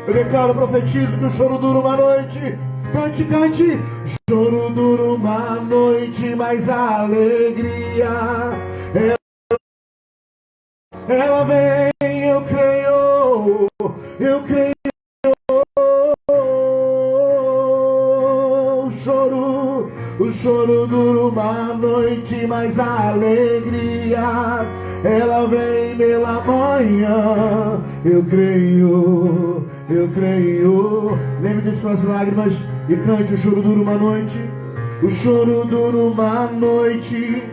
Eu declaro, profetizo que o choro dura uma noite. Cante, cante. Choro dura uma noite, mas a alegria ela vem, eu creio, eu creio. O choro dura uma noite, mas a alegria ela vem pela manhã. Eu creio, eu creio. Lembre de suas lágrimas e cante. O choro dura uma noite. O choro dura uma noite.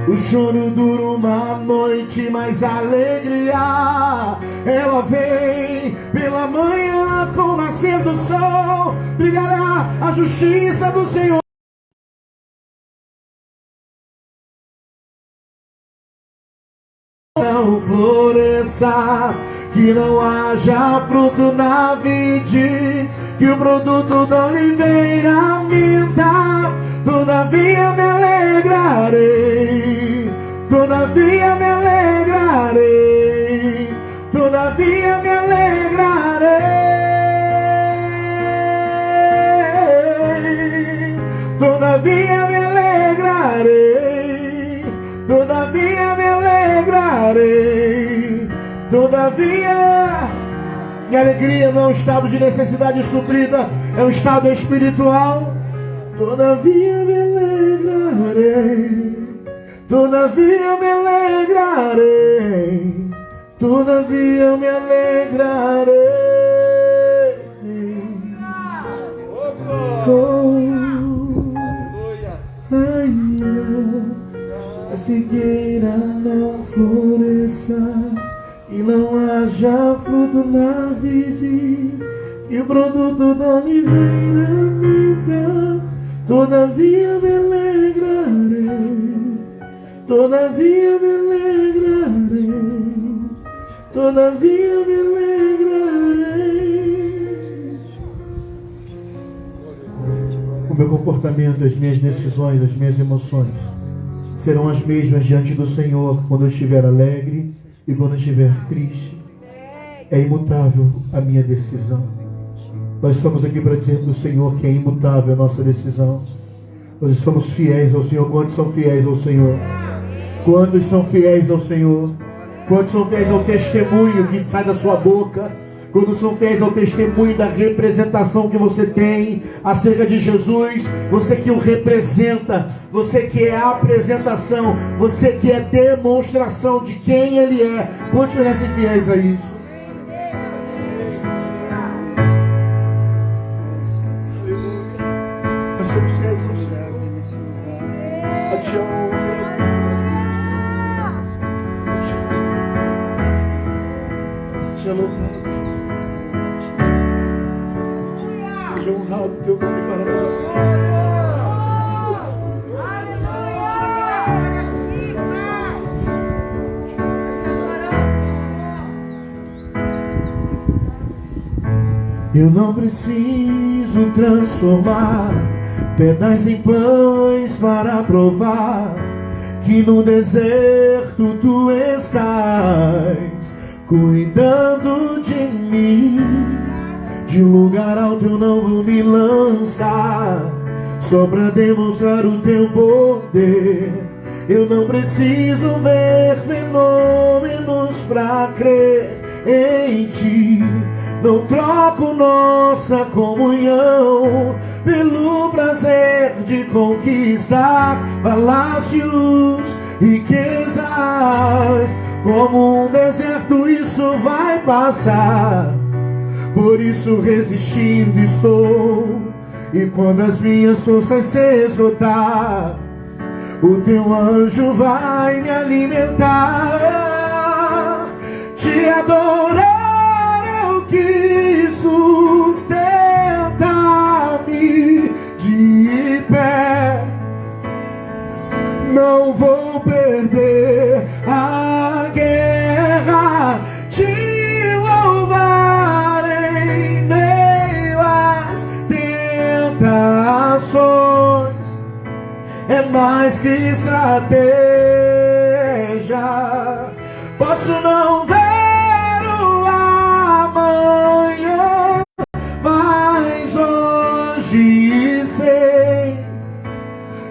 O choro dura uma noite, mas a alegria ela vem pela manhã. Com o nascer do sol brilhará a justiça do Senhor. Não floresça, que não haja fruto na vide, que o produto da oliveira minta. Todavia me alegrarei, todavia me alegrarei, todavia me alegrarei, todavia me alegrarei, todavia me alegrarei, todavia. Minha alegria não é um estado de necessidade suprida, é um estado espiritual. Todavia me alegrarei, todavia me alegrarei, todavia me alegrarei. Oh, ainda a figueira não floresça e não haja fruto na vide, e o produto da oliveira me dá. Todavia me alegrarei, todavia me alegrarei, todavia me alegrarei. O meu comportamento, as minhas decisões, as minhas emoções serão as mesmas diante do Senhor quando eu estiver alegre e quando eu estiver triste. É imutável a minha decisão. Nós estamos aqui para dizer para o Senhor que é imutável a nossa decisão. Nós somos fiéis ao Senhor. Quantos são fiéis ao Senhor? Quantos são fiéis ao Senhor? Quantos são fiéis ao testemunho que sai da sua boca? Quantos são fiéis ao testemunho da representação que você tem acerca de Jesus? Você que o representa, você que é a apresentação, você que é demonstração de quem Ele é. Quantos parecem fiéis a isso? Somos fiéis ao Senhor. A Ti seja louvado, seja honrado o Teu nome para todos sempre. Eu não preciso transformar pedras em pães para provar que no deserto Tu estás cuidando de mim. De um lugar alto eu não vou me lançar só para demonstrar o Teu poder. Eu não preciso ver fenômenos para crer em Ti. Não troco nossa comunhão pelo prazer de conquistar palácios, riquezas. Como um deserto isso vai passar, por isso resistindo estou. E quando as minhas forças se esgotar, o Teu anjo vai me alimentar. Te adorar que sustenta-me de pé. Não vou perder a guerra, te louvar em meio às tentações. é mais que estratégia. Posso não ver o amanhã, mas hoje sei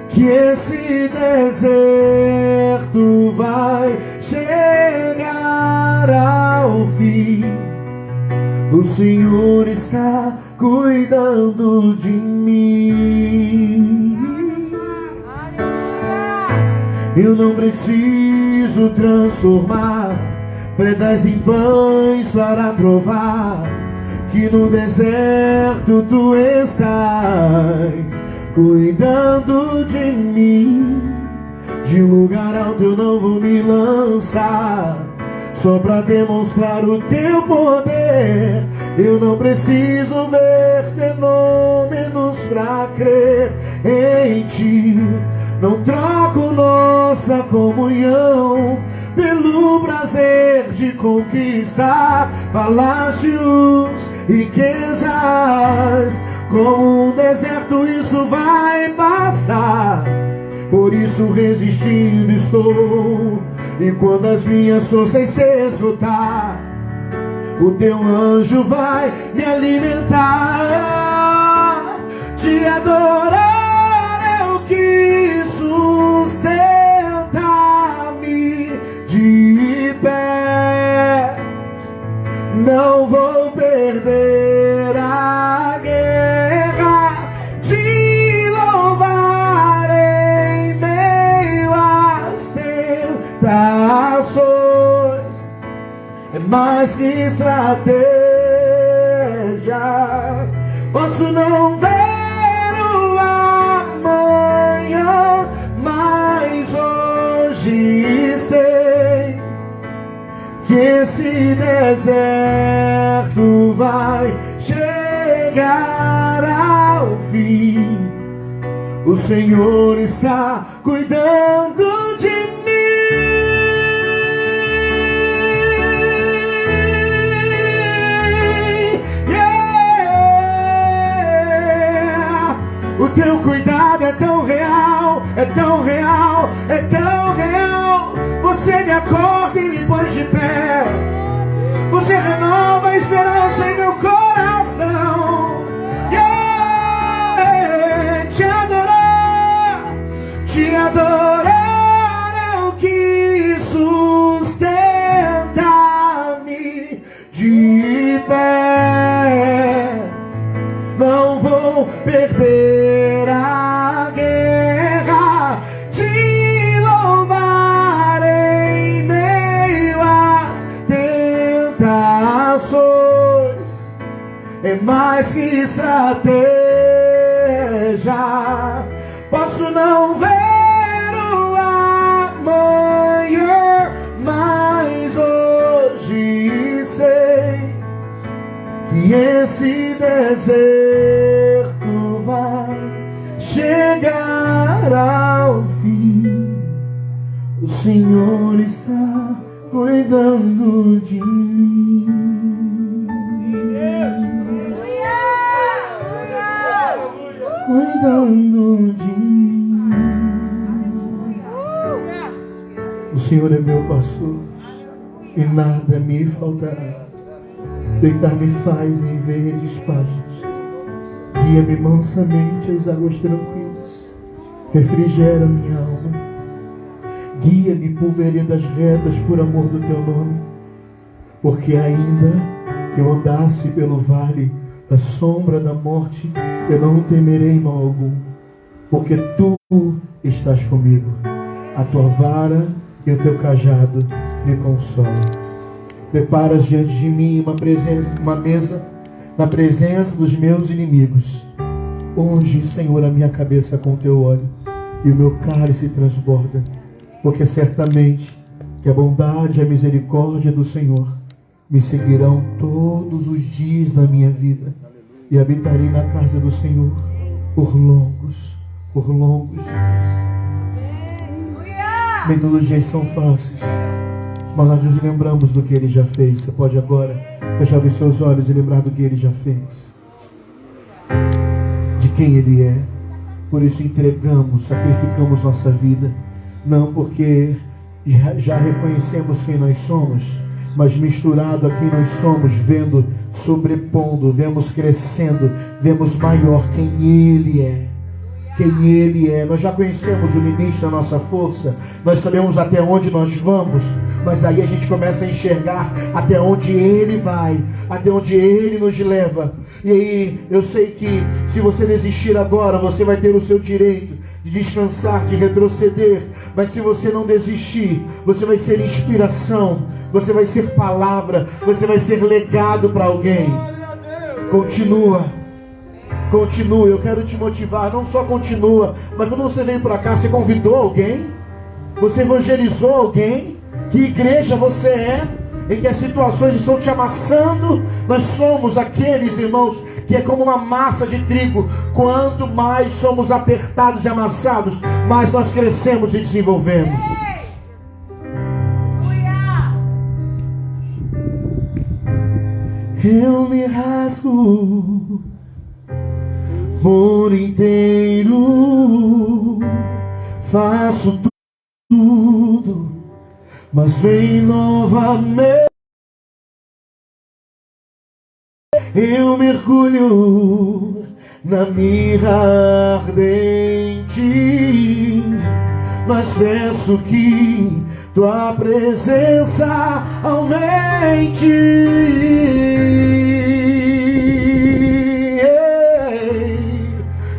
que esse deserto vai chegar ao fim. O Senhor está cuidando de mim. Eu não preciso transformar pedras em pães para provar que no deserto tu estás cuidando de mim. De lugar alto eu não vou me lançar, só para demonstrar o teu poder. Eu não preciso ver fenômenos para crer em ti. Não troco nossa comunhão pelo prazer de conquistar palácios, riquezas. Como um deserto isso vai passar, por isso resistindo estou. E quando as minhas forças se esgotar, o teu anjo vai me alimentar. Te adorar é o que sustenta-me de pé. Não vou perder a guerra de louvar em meio às tentações. É mais que estratégia. Posso não ver o amanhã, mas hoje sei que esse deserto vai chegar ao fim. O Senhor está cuidando de mim. O teu cuidado é tão real, é tão real, é tão real. Você me acorda e me põe de pé. Você renova a esperança em meu coração. Te adorar é o que sustenta-me de pé. Não vou perder a guerra de louvar em meio às tentações. É mais que estratégia. Posso não ver o amanhã, mas hoje sei que esse deserto vai chegar ao fim. O Senhor está cuidando de mim. Cuidando de mim. O Senhor é meu pastor e nada me faltará. Deitar-me faz em verdes pastos, guia-me mansamente às águas tranquilas, refrigera minha alma. Guia-me por veredas retas por amor do teu nome, porque ainda que eu andasse pelo vale da sombra da morte, eu não temerei mal algum, porque tu estás comigo. A tua vara e o teu cajado me consolam. Preparas diante de mim uma mesa na presença dos meus inimigos. Unge, Senhor, a minha cabeça com teu óleo, e o meu cálice transborda, porque certamente que a bondade e a misericórdia do Senhor me seguirão todos os dias da minha vida, e habitarei na casa do Senhor por longos dias. Nem todos os dias são fáceis, mas nós nos lembramos do que Ele já fez. Você pode agora fechar os seus olhos e lembrar do que Ele já fez, de quem Ele é, Por isso entregamos, sacrificamos nossa vida. Não porque já reconhecemos quem nós somos, mas misturado a quem nós somos, vendo, sobrepondo, vemos crescendo, vemos maior quem Ele é. Quem Ele é. Nós já conhecemos o limite da nossa força, nós sabemos até onde nós vamos, mas aí a gente começa a enxergar até onde Ele vai, até onde Ele nos leva. E aí eu sei que se você desistir agora, você vai ter o seu direito de descansar, de retroceder. Mas se você não desistir, você vai ser inspiração, você vai ser palavra, você vai ser legado para alguém. Continua. Continua, eu quero te motivar. Não só continua, mas quando você veio para cá, você convidou alguém? Você evangelizou alguém? Que igreja você é? Em que as situações estão te amassando? Nós somos aqueles, irmãos, que é como uma massa de trigo. Quanto mais somos apertados e amassados, mais nós crescemos e desenvolvemos. Eu me rasgo por inteiro, faço tudo, mas vem novamente. Eu mergulho na mirra ardente, mas peço que tua presença aumente.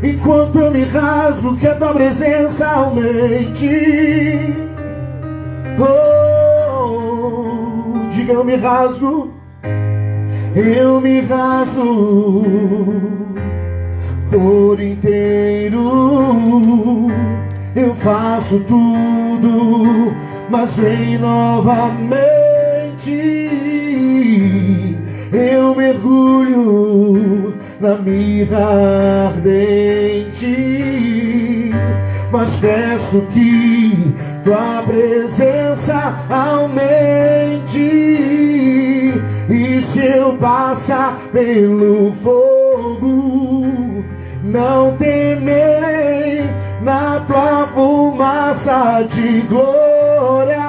Enquanto eu me rasgo, que a tua presença aumente. Oh, diga, eu me rasgo. Eu me rasgo por inteiro. Eu faço tudo, mas vem novamente. Eu mergulho na mirra ardente, mas peço que tua presença aumente. E se eu passar pelo fogo, não temerei. Na tua fumaça de glória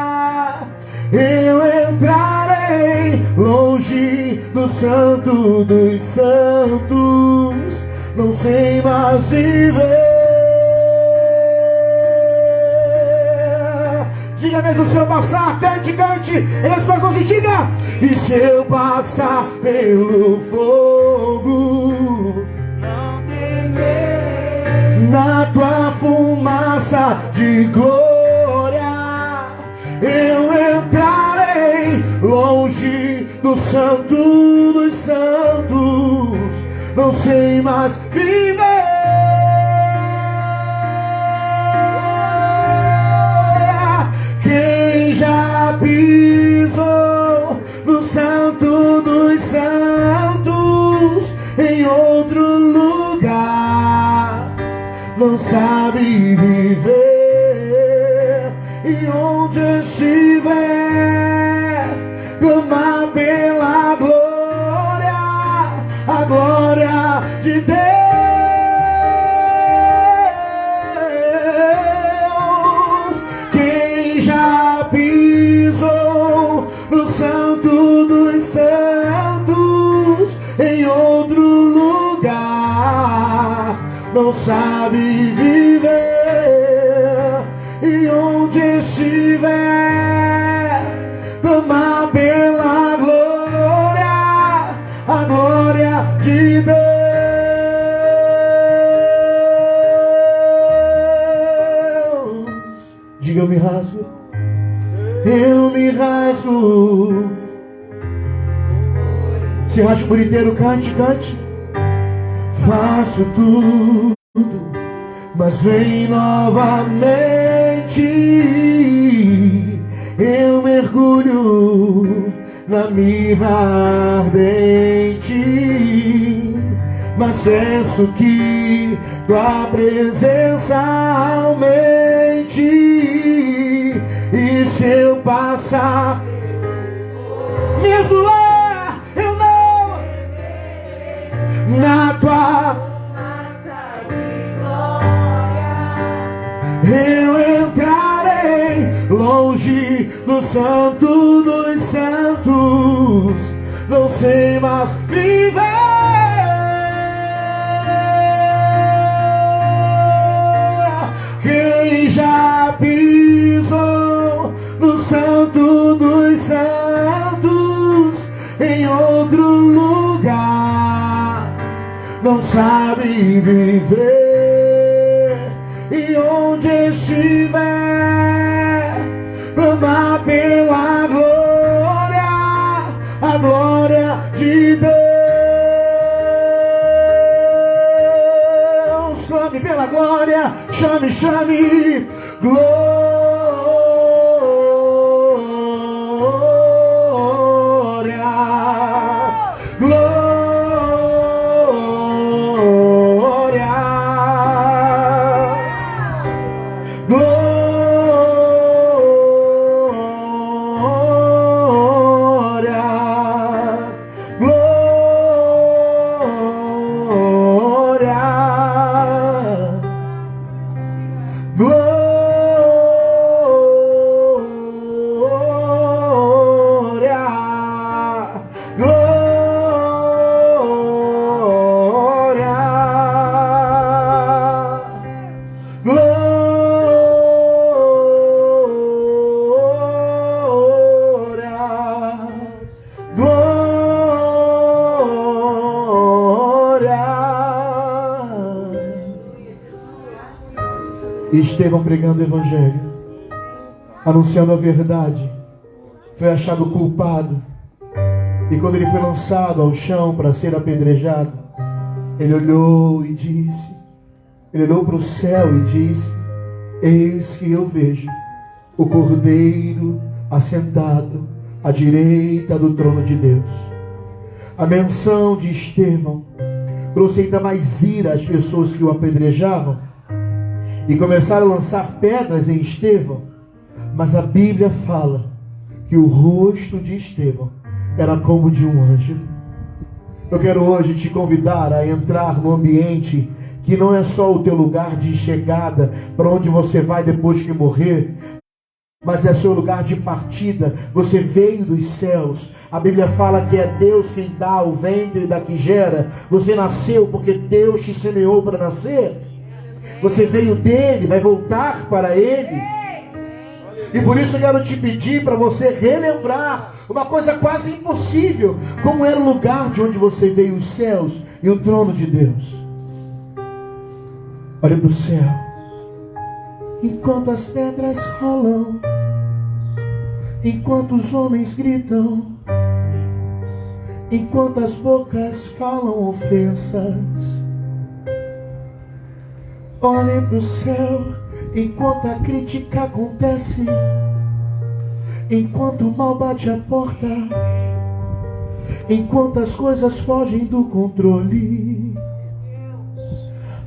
eu entrarei, longe do santo dos santos, não sei mais viver. Diga mesmo, se eu passar, cante, em as suas mãos e diga: e se eu passar pelo fogo, não temerei. Na tua fumaça de glória eu entrarei, longe do santo dos santos, não sei mais viver. Quem já pisou no santo dos santos, em outro lugar, não sabe viver. E onde estiver, clamar pela glória, a glória de Deus. Quem já pisou no santo dos santos, em outro lugar, não sabe viver. E onde estiver, clamar pela glória, a glória de Deus. Diga, eu me rasgo. Eu me rasgo. Se rasga por inteiro, cante. Faço tudo, mas vem novamente. Eu mergulho na mirra ardente, mas peço que tua presença aumente. E se eu passar mesmo lá, eu não na tua no santo dos santos, não sei mais viver. Quem já pisou no santo dos santos, em outro lugar, não sabe viver. E onde estiver, clama pela glória, a glória de Deus. Clame pela glória, chame, chame, glória. Estevão, pregando o evangelho, anunciando a verdade, foi achado culpado. E quando ele foi lançado ao chão para ser apedrejado, ele olhou e disse, ele olhou para o céu e disse: eis que eu vejo o Cordeiro assentado à direita do trono de Deus. A menção de Estevão trouxe ainda mais ira às pessoas que o apedrejavam e começaram a lançar pedras em Estevão. Mas a Bíblia fala que o rosto de Estevão era como de um anjo. Eu quero hoje te convidar a entrar no ambiente que não é só o teu lugar de chegada, para onde você vai depois que morrer, mas é seu lugar de partida. Você veio dos céus. A Bíblia fala que é Deus quem dá o ventre da que gera. Você nasceu porque Deus te semeou para nascer. Você veio dele, vai voltar para ele. E por isso eu quero te pedir para você relembrar uma coisa quase impossível: como era o lugar de onde você veio, os céus e o trono de Deus. Olha para o céu. Enquanto as pedras rolam, enquanto os homens gritam, enquanto as bocas falam ofensas, olhem para o céu. Enquanto a crítica acontece, enquanto o mal bate a porta, enquanto as coisas fogem do controle,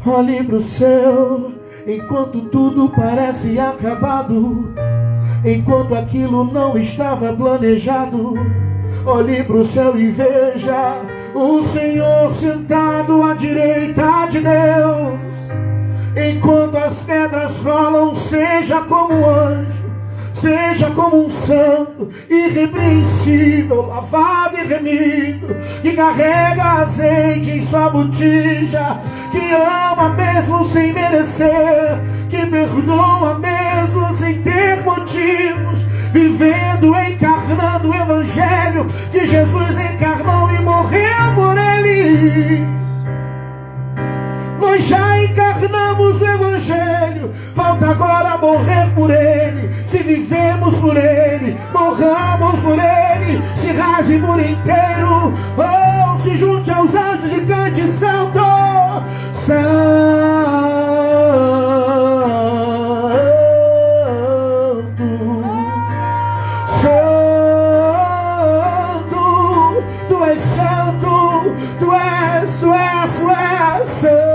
olhe para o céu. Enquanto tudo parece acabado, enquanto aquilo não estava planejado, olhe para o céu e veja o Senhor sentado à direita de Deus. Enquanto as pedras rolam, seja como um anjo, seja como um santo, irrepreensível, lavado e remido, que carrega azeite em sua botija, que ama mesmo sem merecer, que perdoa mesmo sem ter motivos, vivendo, encarnando o evangelho que Jesus encarnou e morreu por ele. Nós já encarnamos o evangelho, falta agora morrer por ele. Se vivemos por ele, morramos por ele. Se rasgue por inteiro, ou se junte aos anjos e cante: santo, santo, santo. Tu és santo, tu és santo. Santo,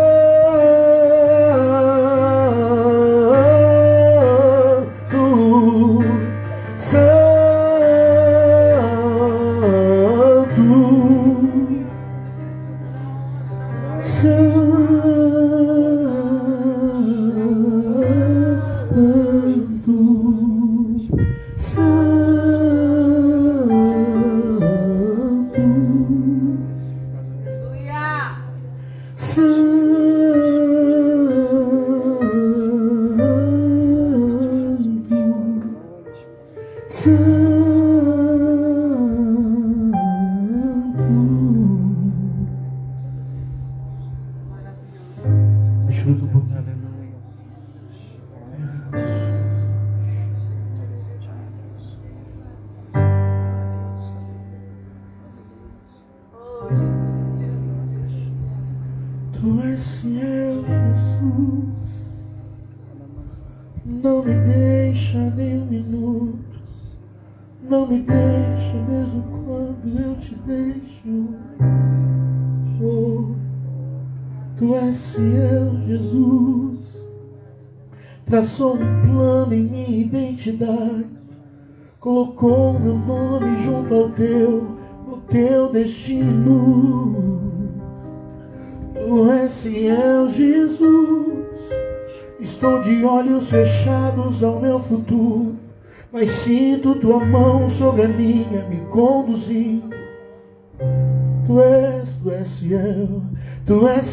Desfruta um pouquinho. Tu és fiel, Jesus. Não me deixa nem um minuto. Não me deixa mesmo quando eu te deixo. Oh, tu és fiel, Jesus. Traçou um plano em minha identidade. Colocou meu nome junto ao teu, no teu destino. Tu és fiel, Jesus. Estou de olhos fechados ao meu futuro, mas sinto tua mão sobre a minha, me conduzindo. Tu és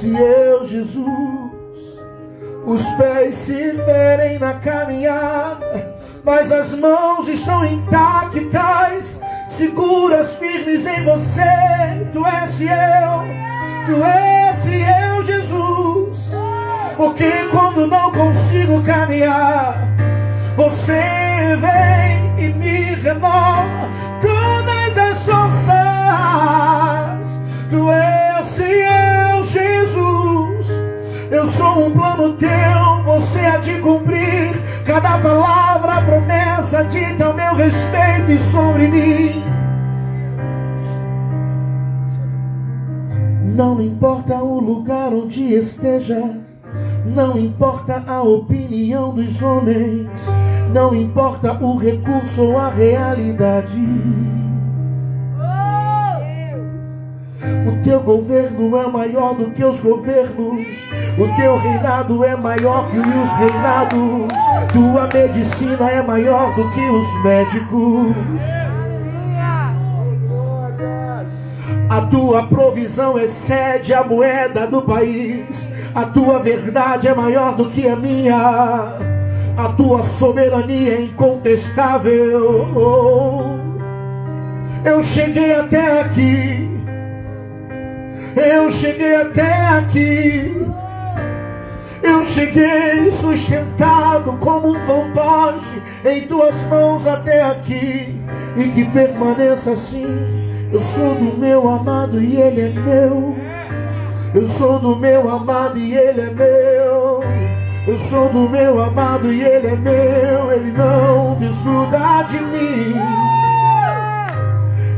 fiel, Jesus. Os pés se ferem na caminhada, mas as mãos estão intactas, seguras, firmes em você. Tu és fiel, Jesus. Porque quando não consigo caminhar, você vem e me renova todas as forças. Tu és fiel, Jesus. Eu sou um plano teu, você há de cumprir. Cada palavra, promessa dita ao meu respeito e sobre mim. Não importa o lugar onde esteja, não importa a opinião dos homens, não importa o recurso ou a realidade. O teu governo é maior do que os governos. O teu reinado é maior que os reinados. Tua medicina é maior do que os médicos. A tua provisão excede a moeda do país. A tua verdade é maior do que a minha. A tua soberania é incontestável. Eu cheguei até aqui. Eu cheguei até aqui. Eu cheguei sustentado como um fantoche em tuas mãos até aqui. E que permaneça assim. Eu sou do meu amado e ele é meu. Eu sou do meu amado e ele é meu. Eu sou do meu amado e ele é meu. Ele não desgruda de mim.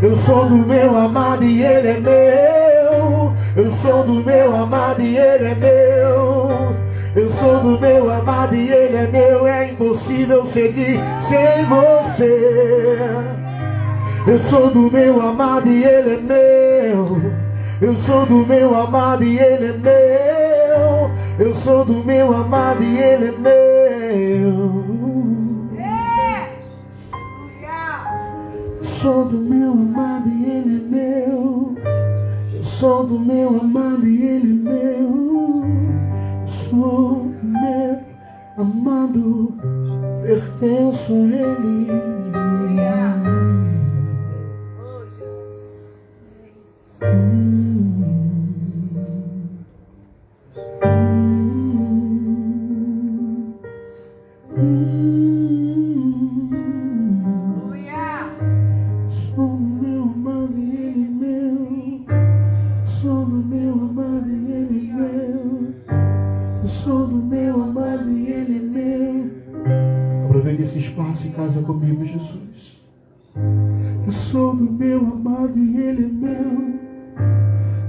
Eu sou do meu amado e ele é meu. Eu sou do meu amado e ele é meu. Eu sou do meu amado e ele é meu. É impossível seguir sem você. Eu sou do meu amado e ele é meu. Eu sou do meu amado e ele é meu. Eu sou do meu amado e ele é meu. Eu sou do meu amado e ele é meu. Eu sou do meu amado e ele é meu. Eu sou do meu amado, pertenço a ele. Aproveite esse espaço e casa comigo, Jesus. Eu sou do meu amado e ele é meu.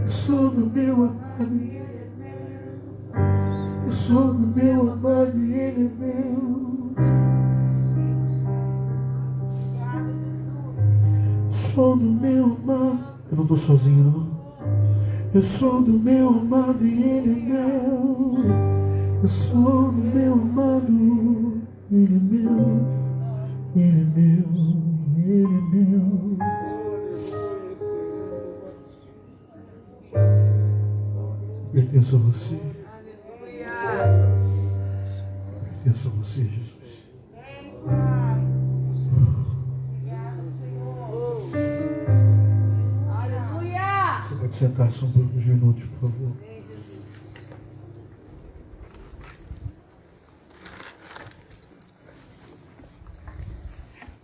Eu sou do meu amado e ele é meu. Eu sou do meu amado e ele é meu. Eu sou do meu amado. Eu não estou sozinho, não. Eu sou do meu amado e ele é meu. Eu sou do meu amado, ele é meu, ele é meu, ele é meu. Pertenço a você. Pertenço a você, Jesus. Você pode sentar-se por uns minutos, por favor.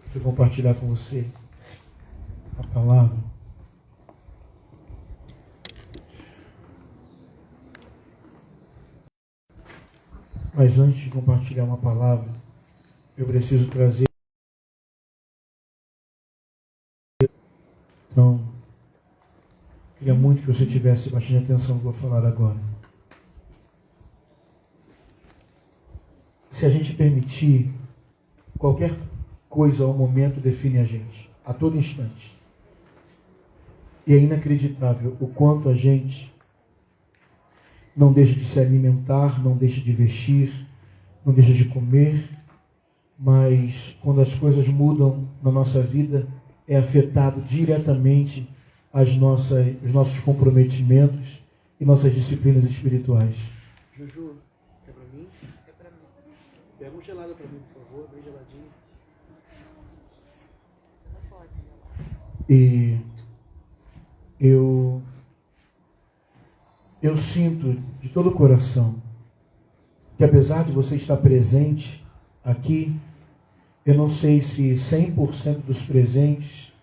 Deixa eu compartilhar com você a palavra. Mas antes de compartilhar uma palavra, eu preciso trazer. Então, queria muito que você tivesse bastante atenção no que eu vou falar agora. Se a gente permitir, qualquer coisa ao momento define a gente, a todo instante. E é inacreditável o quanto a gente não deixa de se alimentar, não deixa de vestir, não deixa de comer, mas quando as coisas mudam na nossa vida, é afetado diretamente os nossos comprometimentos e nossas disciplinas espirituais. Juju, é para mim? É para mim. Pega um gelado para mim, por favor, bem geladinho. E eu sinto de todo o coração que, apesar de você estar presente aqui, eu não sei se 100% dos presentes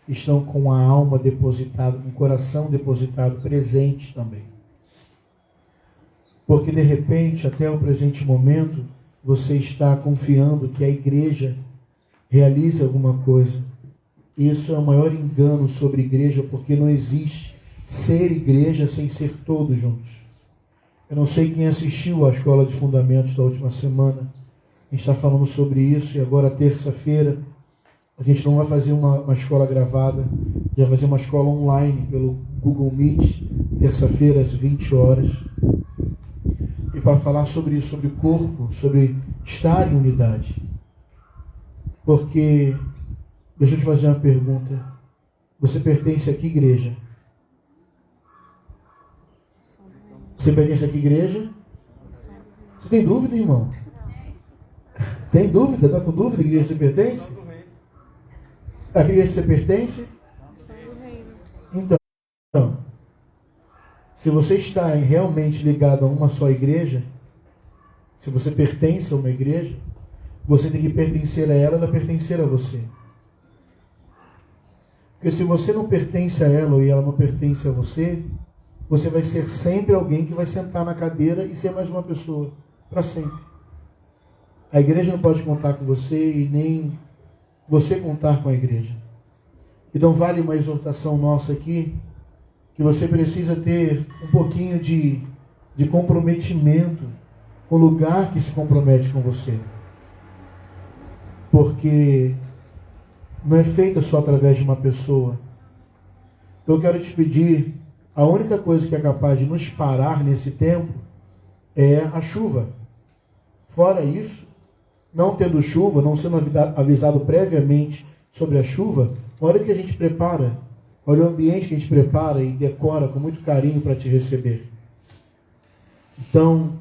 estão com a alma depositada, com o coração depositado, presentes também. Porque de repente, até o presente momento, você está confiando que a igreja realize alguma coisa. Isso é o maior engano sobre igreja, porque não existe ser igreja sem ser todos juntos. Eu não sei quem assistiu à Escola de Fundamentos da última semana. A gente está falando sobre isso, e agora, terça-feira, a gente não vai fazer uma escola gravada, vai fazer uma escola online pelo Google Meet, terça-feira às 20 horas. E para falar sobre isso, sobre o corpo, sobre estar em unidade. Porque, deixa eu te fazer uma pergunta. Você pertence a que igreja? Você pertence a que igreja? Você tem dúvida, irmão? Tem dúvida? Está com dúvida de que igreja você pertence? A que igreja você pertence? Então, se você está realmente ligado a uma só igreja, se você pertence a uma igreja, você tem que pertencer a ela pertencer a você. Porque se você não pertence a ela e ela não pertence a você, você vai ser sempre alguém que vai sentar na cadeira e ser mais uma pessoa, para sempre. A igreja não pode contar com você e nem você contar com a igreja. Então vale uma exortação nossa aqui, que você precisa ter um pouquinho de comprometimento com o lugar que se compromete com você. Porque não é feita só através de uma pessoa. Então eu quero te pedir, a única coisa que é capaz de nos parar nesse tempo é a chuva. Fora isso, não tendo chuva, não sendo avisado previamente sobre a chuva, olha o que a gente prepara, olha o ambiente que a gente prepara e decora com muito carinho para te receber. Então,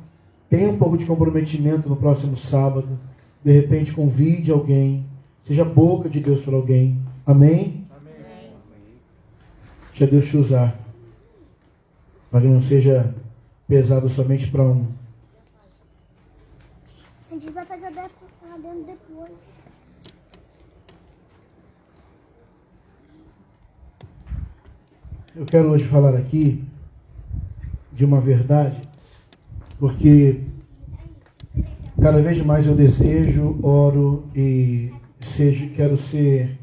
tenha um pouco de comprometimento no próximo sábado. De repente, convide alguém. Seja boca de Deus para alguém. Amém? Amém. Deixa Deus te usar. Para que não seja pesado somente para um. A gente vai fazer lá dentro depois. Eu quero hoje falar aqui de uma verdade, porque cada vez mais eu desejo, oro e quero ser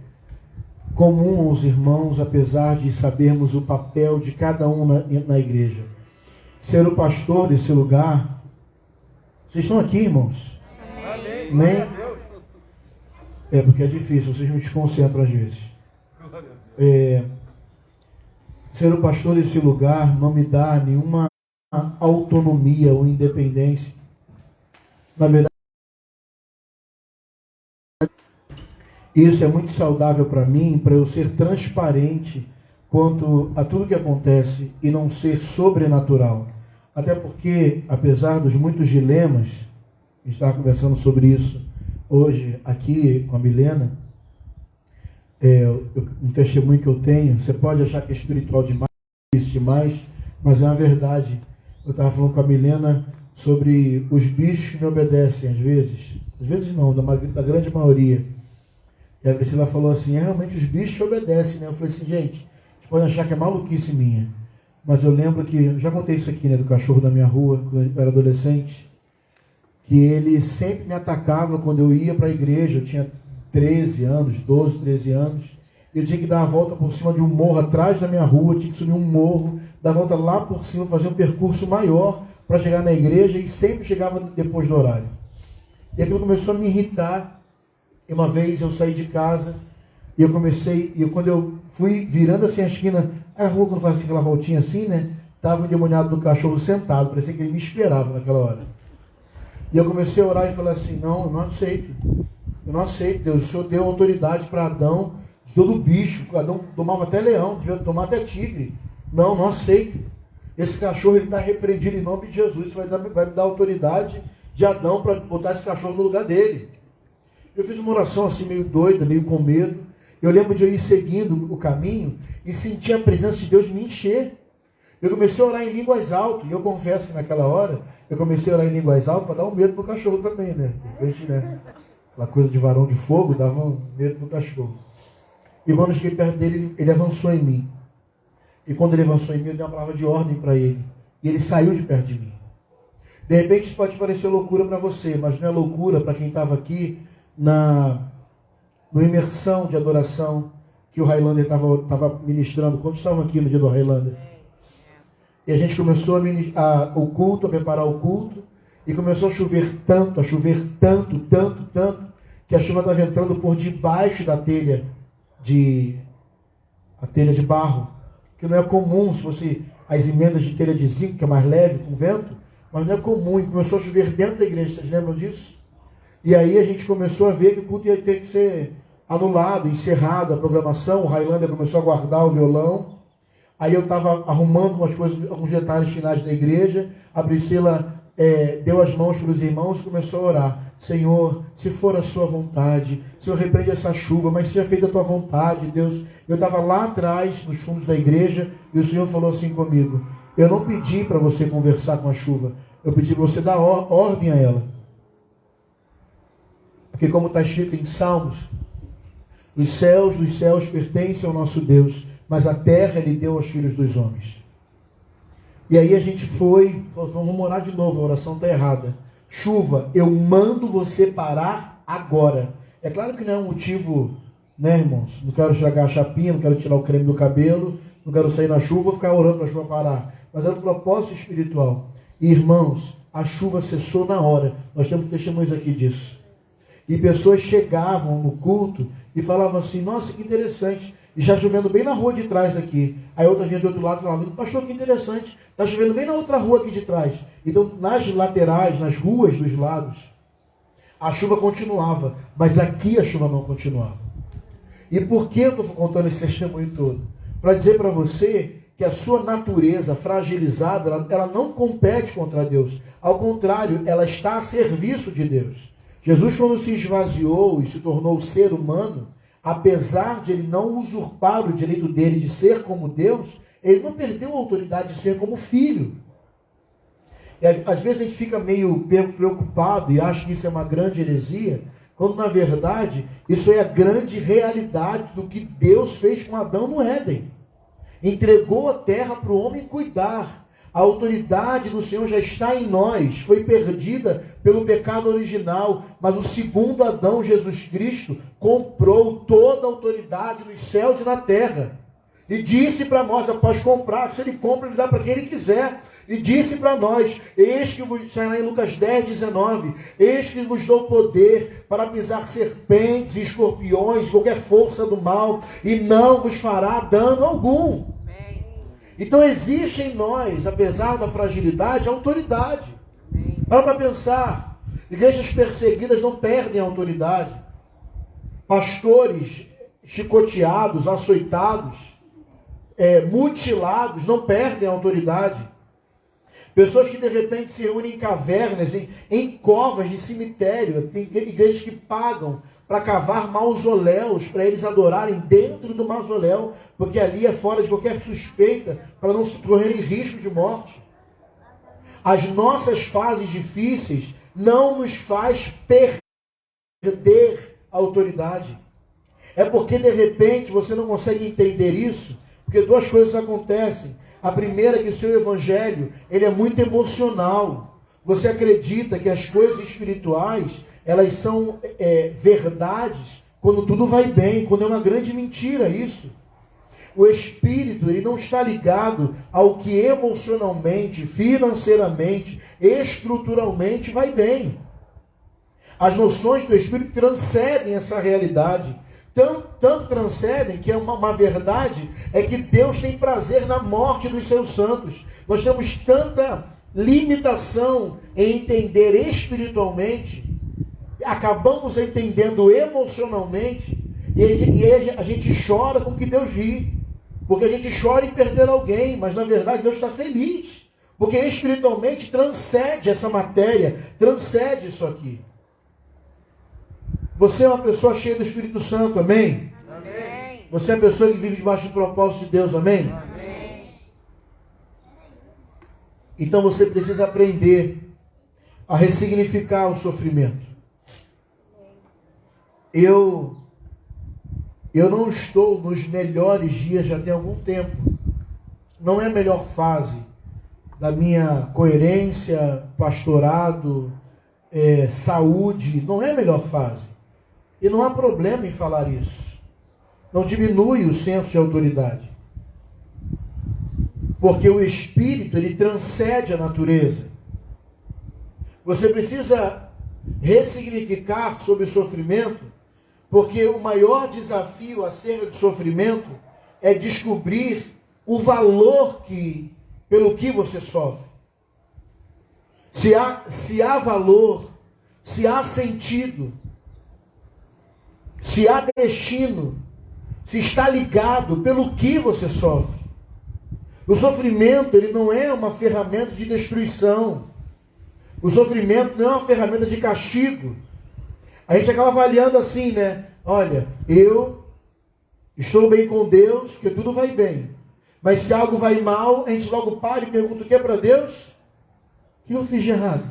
comum aos irmãos, apesar de sabermos o papel de cada um na igreja. Ser o pastor desse lugar. Vocês estão aqui, irmãos? Amém? Amém? É porque é difícil, vocês me desconcentram às vezes. Ser o pastor desse lugar não me dá nenhuma autonomia ou independência. Na verdade, isso é muito saudável para mim, para eu ser transparente quanto a tudo que acontece e não ser sobrenatural. Até porque, apesar dos muitos dilemas, a gente estava conversando sobre isso hoje aqui com a Milena, um testemunho que eu tenho, você pode achar que é espiritual demais, difícil demais, mas é uma verdade. Eu estava falando com a Milena sobre os bichos que me obedecem às vezes não, da grande maioria. E a Priscila falou assim, realmente os bichos te obedecem, né? Eu falei assim, gente, vocês podem achar que é maluquice minha, mas eu lembro que, eu já contei isso aqui, né, do cachorro da minha rua, quando eu era adolescente, que ele sempre me atacava quando eu ia para a igreja. Eu tinha 13 anos, 12, 13 anos, eu tinha que dar a volta por cima de um morro atrás da minha rua, tinha que subir um morro, dar a volta lá por cima, fazer um percurso maior para chegar na igreja, e sempre chegava depois do horário. E aquilo começou a me irritar. E uma vez eu saí de casa e quando eu fui virando assim a esquina, a rua quando faz assim, aquela voltinha assim, né? Tava o endemoniado do cachorro sentado, parecia que ele me esperava naquela hora. E eu comecei a orar e falei assim, não, eu não aceito, Deus, o Senhor deu autoridade para Adão, de todo bicho, Adão tomava até leão, devia tomar até tigre. Não aceito. Esse cachorro ele está repreendido em nome de Jesus, isso vai me dar autoridade de Adão para botar esse cachorro no lugar dele. Eu fiz uma oração assim meio doida, meio com medo. Eu lembro de eu ir seguindo o caminho e sentir a presença de Deus me encher. Eu comecei a orar em línguas altas, e eu confesso que naquela hora, eu comecei a orar em línguas altas para dar um medo pro cachorro também, né? De repente, né? Aquela coisa de varão de fogo dava um medo pro cachorro. E quando eu cheguei perto dele, ele avançou em mim. E quando ele avançou em mim, eu dei uma palavra de ordem para ele. E ele saiu de perto de mim. De repente isso pode parecer loucura para você, mas não é loucura para quem estava aqui no imersão de adoração que o Highlander estava ministrando, quando estavam aqui no dia do Highlander. E a gente começou a preparar o culto, e começou a chover tanto, que a chuva estava entrando por debaixo da telha de barro, que não é comum, se fosse as emendas de telha de zinco, que é mais leve, com vento, mas não é comum, e começou a chover dentro da igreja, vocês lembram disso? E aí a gente começou a ver que o culto ia ter que ser anulado, encerrado, a programação. O Highlander começou a guardar o violão. Aí eu estava arrumando umas coisas, alguns detalhes finais da igreja. A Priscila deu as mãos para os irmãos e começou a orar. Senhor, se for a sua vontade, Senhor, repreende essa chuva, mas seja feita a tua vontade, Deus. Eu estava lá atrás, nos fundos da igreja, e o Senhor falou assim comigo, eu não pedi para você conversar com a chuva, eu pedi para você dar ordem a ela. Porque como está escrito em Salmos, os céus dos céus pertencem ao nosso Deus, mas a terra Ele deu aos filhos dos homens. E aí a gente vamos orar de novo, a oração está errada. Chuva, eu mando você parar agora. É claro que não é um motivo, né, irmãos? Não quero estragar a chapinha, não quero tirar o creme do cabelo, não quero sair na chuva, vou ficar orando para a chuva parar. Mas é um propósito espiritual. E, irmãos, a chuva cessou na hora. Nós temos testemunhos aqui disso. E pessoas chegavam no culto e falavam assim, nossa, que interessante. E já chovendo bem na rua de trás aqui. Aí outra vinha do outro lado e falava, pastor, que interessante. Está chovendo bem na outra rua aqui de trás. Então, nas laterais, nas ruas dos lados, a chuva continuava. Mas aqui a chuva não continuava. E por que eu estou contando esse testemunho todo? Para dizer para você que a sua natureza fragilizada, ela não compete contra Deus. Ao contrário, ela está a serviço de Deus. Jesus, quando se esvaziou e se tornou ser humano, apesar de ele não usurpar o direito dele de ser como Deus, ele não perdeu a autoridade de ser como filho. E às vezes a gente fica meio preocupado e acha que isso é uma grande heresia, quando na verdade isso é a grande realidade do que Deus fez com Adão no Éden. Entregou a terra para o homem cuidar. A autoridade do Senhor já está em nós, foi perdida pelo pecado original, mas o segundo Adão, Jesus Cristo, comprou toda a autoridade nos céus e na terra. E disse para nós, após comprar, se ele compra, ele dá para quem ele quiser. E disse para nós, eis que vos, está em Lucas 10, 19, eis que vos dou poder para pisar serpentes e escorpiões, qualquer força do mal, e não vos fará dano algum. Então existe em nós, apesar da fragilidade, a autoridade. Para pensar, igrejas perseguidas não perdem a autoridade. Pastores chicoteados, açoitados, mutilados, não perdem a autoridade. Pessoas que de repente se reúnem em cavernas, em covas de cemitério. Tem igrejas que pagam para cavar mausoléus, para eles adorarem dentro do mausoléu, porque ali é fora de qualquer suspeita, para não correrem risco de morte. As nossas fases difíceis não nos faz perder a autoridade. É porque de repente você não consegue entender isso, porque duas coisas acontecem. A primeira é que o seu evangelho, ele é muito emocional. Você acredita que as coisas espirituais, elas são verdades quando tudo vai bem, quando é uma grande mentira isso. O espírito, ele não está ligado ao que emocionalmente, financeiramente, estruturalmente vai bem. As noções do espírito transcendem essa realidade. Tanto transcendem que é uma verdade, é que Deus tem prazer na morte dos seus santos. Nós temos tanta limitação em entender espiritualmente, acabamos entendendo emocionalmente, e a gente chora com que Deus ri, porque a gente chora em perder alguém, mas na verdade Deus está feliz, porque espiritualmente transcende essa matéria, transcende isso aqui. Você é uma pessoa cheia do Espírito Santo, amém? Amém. Você é uma pessoa que vive debaixo do propósito de Deus, amém? Amém. Então você precisa aprender a ressignificar o sofrimento. Eu não estou nos melhores dias já tem algum tempo. Não é a melhor fase da minha coerência, pastorado, saúde. Não é a melhor fase. E não há problema em falar isso. Não diminui o senso de autoridade. Porque o Espírito, ele transcende a natureza. Você precisa ressignificar sobre o sofrimento, porque o maior desafio acerca do sofrimento é descobrir o valor pelo que você sofre. Se há valor, se há sentido, se há destino, se está ligado pelo que você sofre. O sofrimento, ele não é uma ferramenta de destruição. O sofrimento não é uma ferramenta de castigo. A gente acaba avaliando assim, né? Olha, eu estou bem com Deus, porque tudo vai bem. Mas se algo vai mal, a gente logo para e pergunta o que é para Deus? O que eu fiz de errado?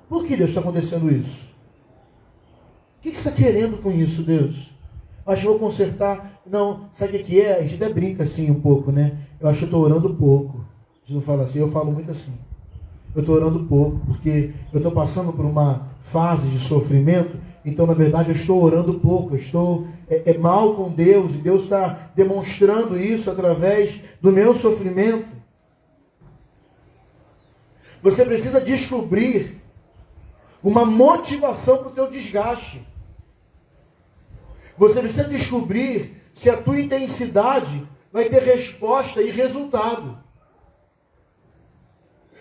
Por que Deus está acontecendo isso? O que você está querendo com isso, Deus? Acho que vou consertar. Não, sabe o que é? A gente até brinca assim um pouco, né? Eu acho que eu estou orando pouco. A gente não fala assim, eu falo muito assim. Eu estou orando pouco, porque eu estou passando por uma fase de sofrimento, então na verdade eu estou orando pouco, eu estou mal com Deus, e Deus está demonstrando isso através do meu sofrimento. Você precisa descobrir uma motivação para o teu desgaste. Você precisa descobrir se a tua intensidade vai ter resposta e resultado.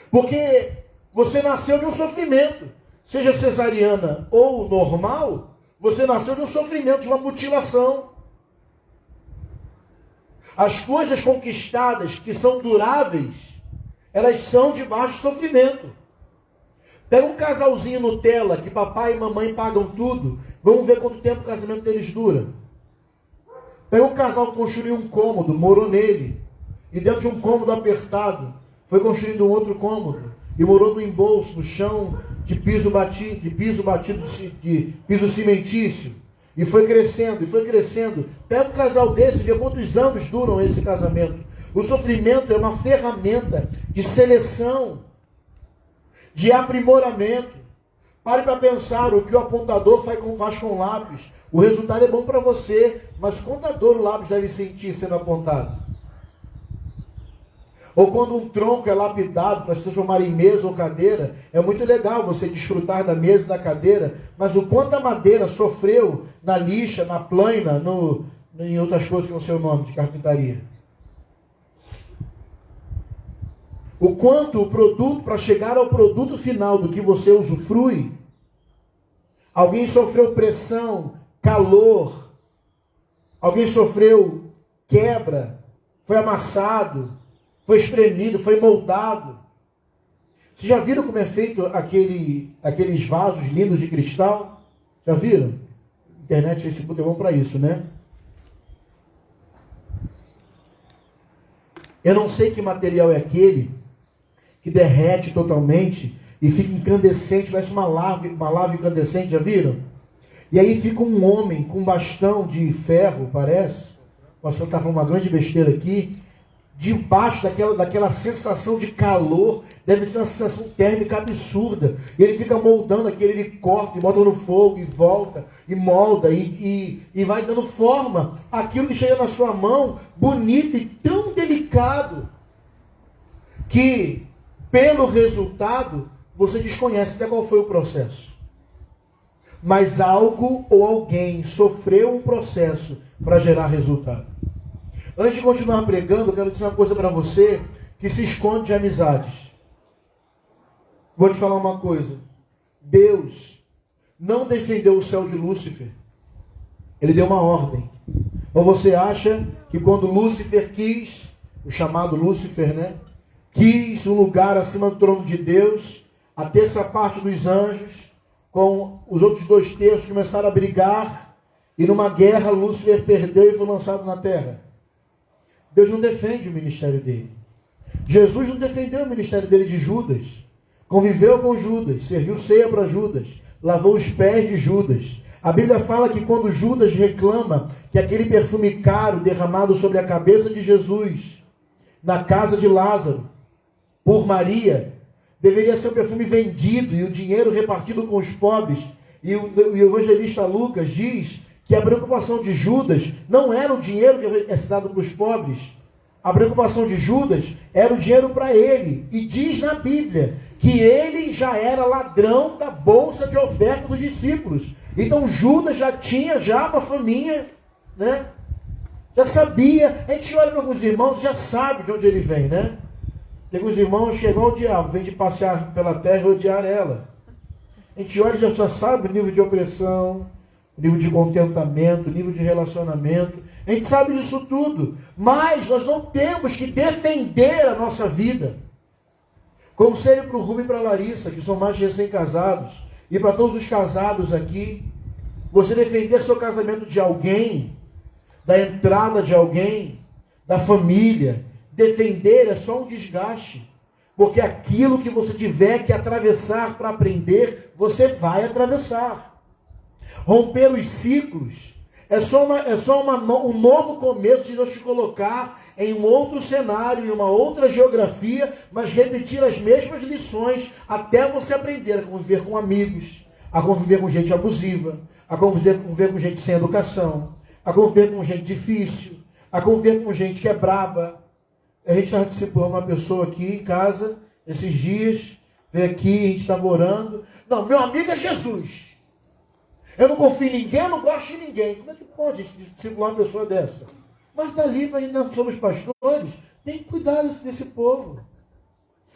Porque você nasceu de um sofrimento. Seja cesariana ou normal, você nasceu de um sofrimento, de uma mutilação. As coisas conquistadas que são duráveis, elas são debaixo de sofrimento. Pega um casalzinho Nutella, que papai e mamãe pagam tudo. Vamos ver quanto tempo o casamento deles dura. Pega um casal que construiu um cômodo, morou nele. E dentro de um cômodo apertado, foi construindo um outro cômodo. E morou no embolso, no chão de piso batido, de piso cimentício. E foi crescendo, e foi crescendo. Pega um casal desse e vê quantos anos duram esse casamento. O sofrimento é uma ferramenta de seleção, de aprimoramento. Pare para pensar o que o apontador faz com o lápis. O resultado é bom para você, mas quanta dor o lápis deve sentir sendo apontado? Ou quando um tronco é lapidado para se transformar em mesa ou cadeira, é muito legal você desfrutar da mesa e da cadeira, mas o quanto a madeira sofreu na lixa, na plaina, em outras coisas que não sei o nome, de carpintaria. O quanto o produto, para chegar ao produto final do que você usufrui, alguém sofreu pressão, calor, alguém sofreu quebra, foi amassado, foi espremido, foi moldado. Vocês já viram como é feito aqueles vasos lindos de cristal? Já viram? Internet, Facebook é bom para isso, né? Eu não sei que material é aquele que derrete totalmente e fica incandescente, parece uma lava incandescente, já viram? E aí fica um homem com um bastão de ferro, parece. Posso estar uma grande besteira aqui. Debaixo daquela sensação de calor, deve ser uma sensação térmica absurda. E ele fica moldando aquilo, ele corta e bota no fogo e volta, e molda, e vai dando forma. Aquilo que chega na sua mão, bonito e tão delicado, que pelo resultado, você desconhece até qual foi o processo. Mas algo ou alguém sofreu um processo para gerar resultado. Antes de continuar pregando, eu quero dizer uma coisa para você que se esconde de amizades. Vou te falar uma coisa. Deus não defendeu o céu de Lúcifer. Ele deu uma ordem. Ou você acha que quando Lúcifer quis, o chamado Lúcifer, né? Quis um lugar acima do trono de Deus, a terça parte dos anjos, com os outros 2 terços, começaram a brigar, e numa guerra Lúcifer perdeu e foi lançado na terra. Deus não defende o ministério dele. Jesus não defendeu o ministério dele de Judas. Conviveu com Judas, serviu ceia para Judas, lavou os pés de Judas. A Bíblia fala que quando Judas reclama que aquele perfume caro derramado sobre a cabeça de Jesus, na casa de Lázaro, por Maria, deveria ser um perfume vendido e o dinheiro repartido com os pobres. E o evangelista Lucas diz que a preocupação de Judas não era o dinheiro que é dado para os pobres. A preocupação de Judas era o dinheiro para ele. E diz na Bíblia que ele já era ladrão da bolsa de oferta dos discípulos. Então Judas já tinha uma faminha, né? Já sabia. A gente olha para alguns irmãos, já sabe de onde ele vem, né? Tem alguns irmãos que é igual o diabo, vem de passear pela terra e odiar ela. A gente olha e já sabe o nível de opressão, nível de contentamento, nível de relacionamento. A gente sabe disso tudo. Mas nós não temos que defender a nossa vida. Conselho para o Rubem e para a Larissa, que são mais recém-casados, e para todos os casados aqui, você defender seu casamento de alguém, da entrada de alguém, da família, defender é só um desgaste. Porque aquilo que você tiver que atravessar para aprender, você vai atravessar. Romper os ciclos é só um novo começo de Deus te colocar em um outro cenário, em uma outra geografia, mas repetir as mesmas lições até você aprender a conviver com amigos, a conviver com gente abusiva, a conviver com gente sem educação, a conviver com gente difícil, a conviver com gente que é braba. A gente estava discipulando uma pessoa aqui em casa, esses dias, veio aqui, a gente estava orando. Não, meu amigo é Jesus. Eu não confio em ninguém, eu não gosto de ninguém. Como é que pode a gente discipular uma pessoa dessa? Mas dali, nós não somos pastores, tem que cuidar desse povo.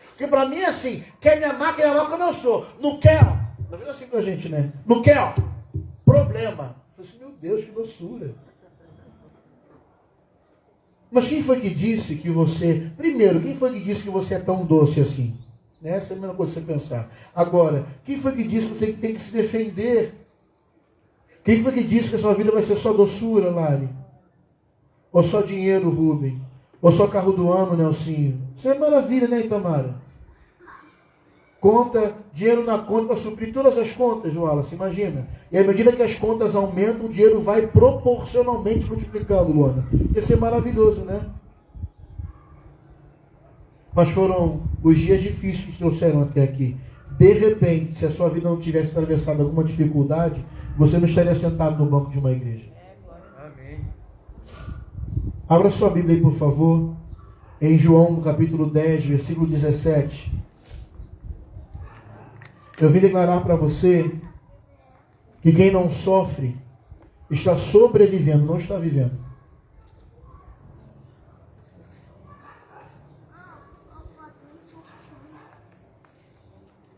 Porque para mim é assim, quer me amar como eu sou. Não quer, ó. Não vem assim pra gente, né? Não quer, ó. Problema. Eu falei assim, meu Deus, que doçura. Mas quem foi que disse que você... Primeiro, quem foi que disse que você é tão doce assim? Essa é a mesma coisa que você pensar. Agora, quem foi que disse que você tem que se defender? Quem foi que disse que a sua vida vai ser só doçura, Lari? Ou só dinheiro, Rubem? Ou só carro do ano, Nelsinho? Isso é maravilha, né, Itamara? Conta, dinheiro na conta para suprir todas as contas, Wallace, imagina. E à medida que as contas aumentam, o dinheiro vai proporcionalmente multiplicando, Luana. Isso é maravilhoso, né? Mas foram os dias difíceis que te trouxeram até aqui. De repente, se a sua vida não tivesse atravessado alguma dificuldade, você não estaria sentado no banco de uma igreja. Amém. Abra sua Bíblia aí, por favor. Em João, no capítulo 10, versículo 17. Eu vim declarar para você que quem não sofre está sobrevivendo, não está vivendo.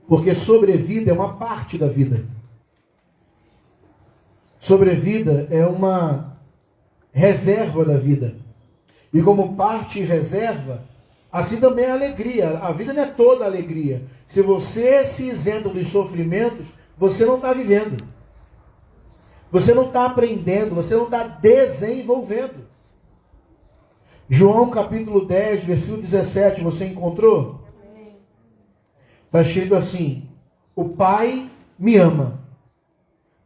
Porque sobrevida é uma parte da vida. Sobrevida é uma reserva da vida. E como parte e reserva, Assim também é a alegria. A vida não é toda alegria. Se você se isenta dos sofrimentos, você não está vivendo. Você não está aprendendo, você não está desenvolvendo. João capítulo 10, versículo 17, você encontrou? Está escrito assim: o Pai me ama,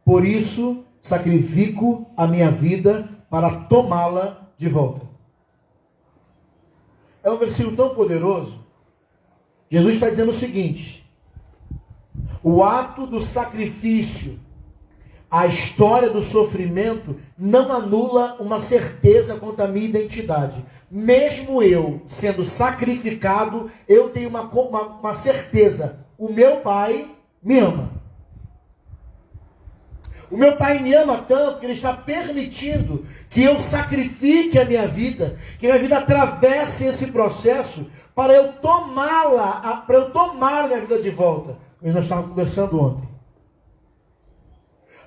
por isso sacrifico a minha vida para tomá-la de volta. É um versículo tão poderoso. Jesus está dizendo o seguinte: o ato do sacrifício, a história do sofrimento, não anula uma certeza quanto à minha identidade. Mesmo eu sendo sacrificado, eu tenho uma certeza: o meu Pai me ama. O meu Pai me ama tanto que Ele está permitindo que eu sacrifique a minha vida, que minha vida atravesse esse processo para eu tomá-la, para eu tomar a minha vida de volta. E nós estávamos conversando ontem.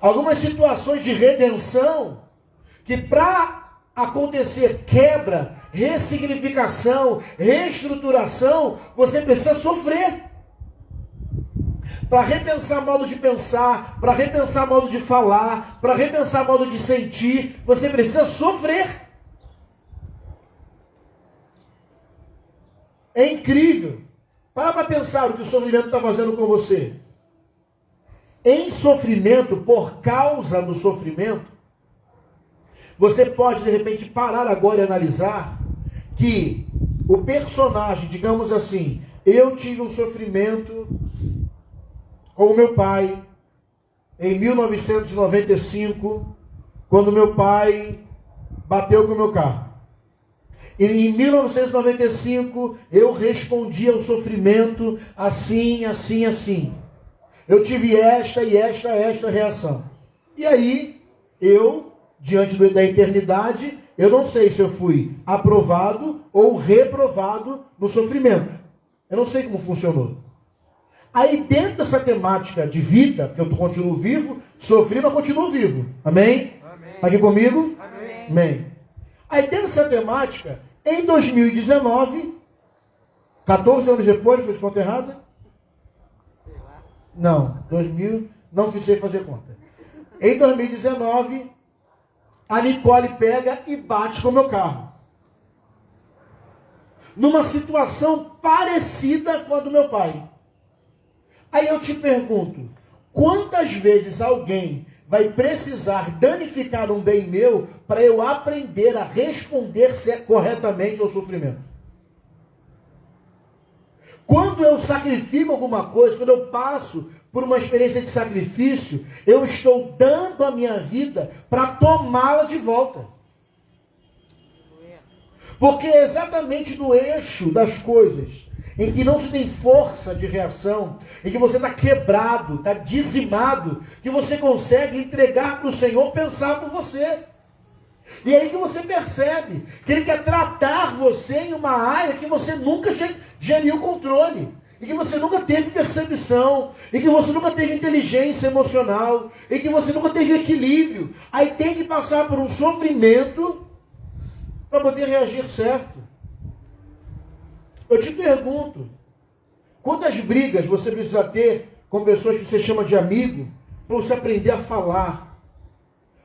Algumas situações de redenção que para acontecer quebra, ressignificação, reestruturação, você precisa sofrer. Para repensar modo de pensar, para repensar modo de falar, para repensar modo de sentir, você precisa sofrer. É incrível. Para pensar o que o sofrimento está fazendo com você. Em sofrimento, por causa do sofrimento, você pode de repente parar agora e analisar que o personagem, digamos assim, eu tive um sofrimento com o meu pai em 1995, quando meu pai bateu com o meu carro. E em 1995 eu respondi ao sofrimento assim, assim, assim. Eu tive esta e esta reação. E aí, eu, diante da eternidade, eu não sei se eu fui aprovado ou reprovado no sofrimento. Eu não sei como funcionou. Aí, dentro dessa temática de vida, que eu continuo vivo, sofri, mas continuo vivo. Amém? Amém. Aqui comigo? Amém. Amém. Aí, dentro dessa temática, em 2019, 14 anos depois, foi conta errada? Não, 2000, não sei fazer conta. Em 2019, a Nicole pega e bate com o meu carro. Numa situação parecida com a do meu pai. Aí eu te pergunto, quantas vezes alguém vai precisar danificar um bem meu para eu aprender a responder corretamente ao sofrimento? Quando eu sacrifico alguma coisa, quando eu passo por uma experiência de sacrifício, eu estou dando a minha vida para tomá-la de volta. Porque é exatamente no eixo das coisas, em que não se tem força de reação, em que você está quebrado, está dizimado, que você consegue entregar para o Senhor pensar por você. E aí que você percebe que Ele quer tratar você em uma área que você nunca geriu controle, e que você nunca teve percepção, e que você nunca teve inteligência emocional, e que você nunca teve equilíbrio. Aí tem que passar por um sofrimento para poder reagir certo. Eu te pergunto, quantas brigas você precisa ter com pessoas que você chama de amigo para você aprender a falar?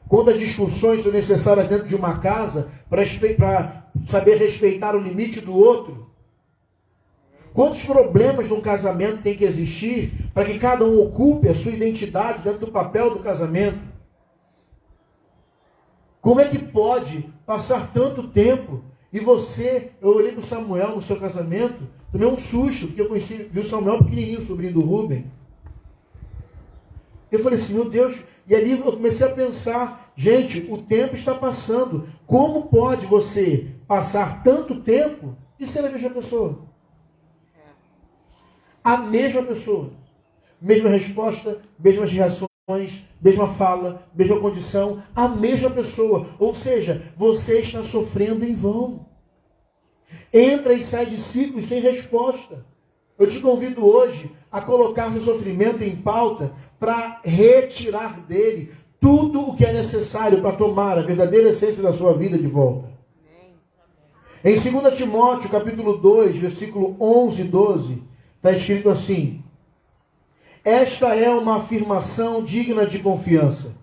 Quantas discussões são necessárias dentro de uma casa para saber respeitar o limite do outro? Quantos problemas num casamento tem que existir para que cada um ocupe a sua identidade dentro do papel do casamento? Como é que pode passar tanto tempo e você, eu olhei para o Samuel no seu casamento, tomei um susto, porque eu vi o Samuel pequenininho, sobrinho do Rubem. Eu falei assim, meu Deus, e ali eu comecei a pensar, gente, o tempo está passando. Como pode você passar tanto tempo e ser a mesma pessoa? A mesma pessoa. Mesma resposta, mesmas reações, mesma fala, mesma condição, a mesma pessoa. Ou seja, você está sofrendo em vão. Entra e sai de ciclos sem resposta. Eu te convido hoje a colocar o sofrimento em pauta para retirar dele tudo o que é necessário para tomar a verdadeira essência da sua vida de volta. Em 2 Timóteo, capítulo 2, versículo 11 e 12, está escrito assim: esta é uma afirmação digna de confiança.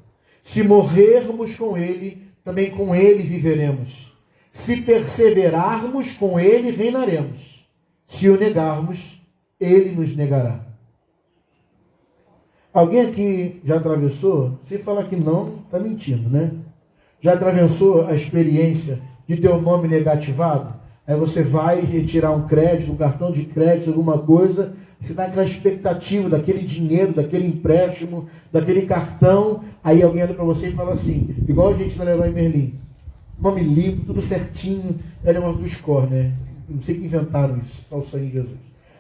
Se morrermos com ele, também com ele viveremos. Se perseverarmos, com ele reinaremos. Se o negarmos, ele nos negará. Alguém aqui já atravessou? Se falar que não, está mentindo, né? Já atravessou a experiência de ter o nome negativado? Aí você vai retirar um crédito, um cartão de crédito, alguma coisa, você dá aquela expectativa daquele dinheiro, daquele empréstimo, daquele cartão, aí alguém olha para você e fala assim, igual a gente na Leroy Merlin, nome limpo, tudo certinho, é o negócio do score, né? Não sei que inventaram isso, só o sangue de Jesus.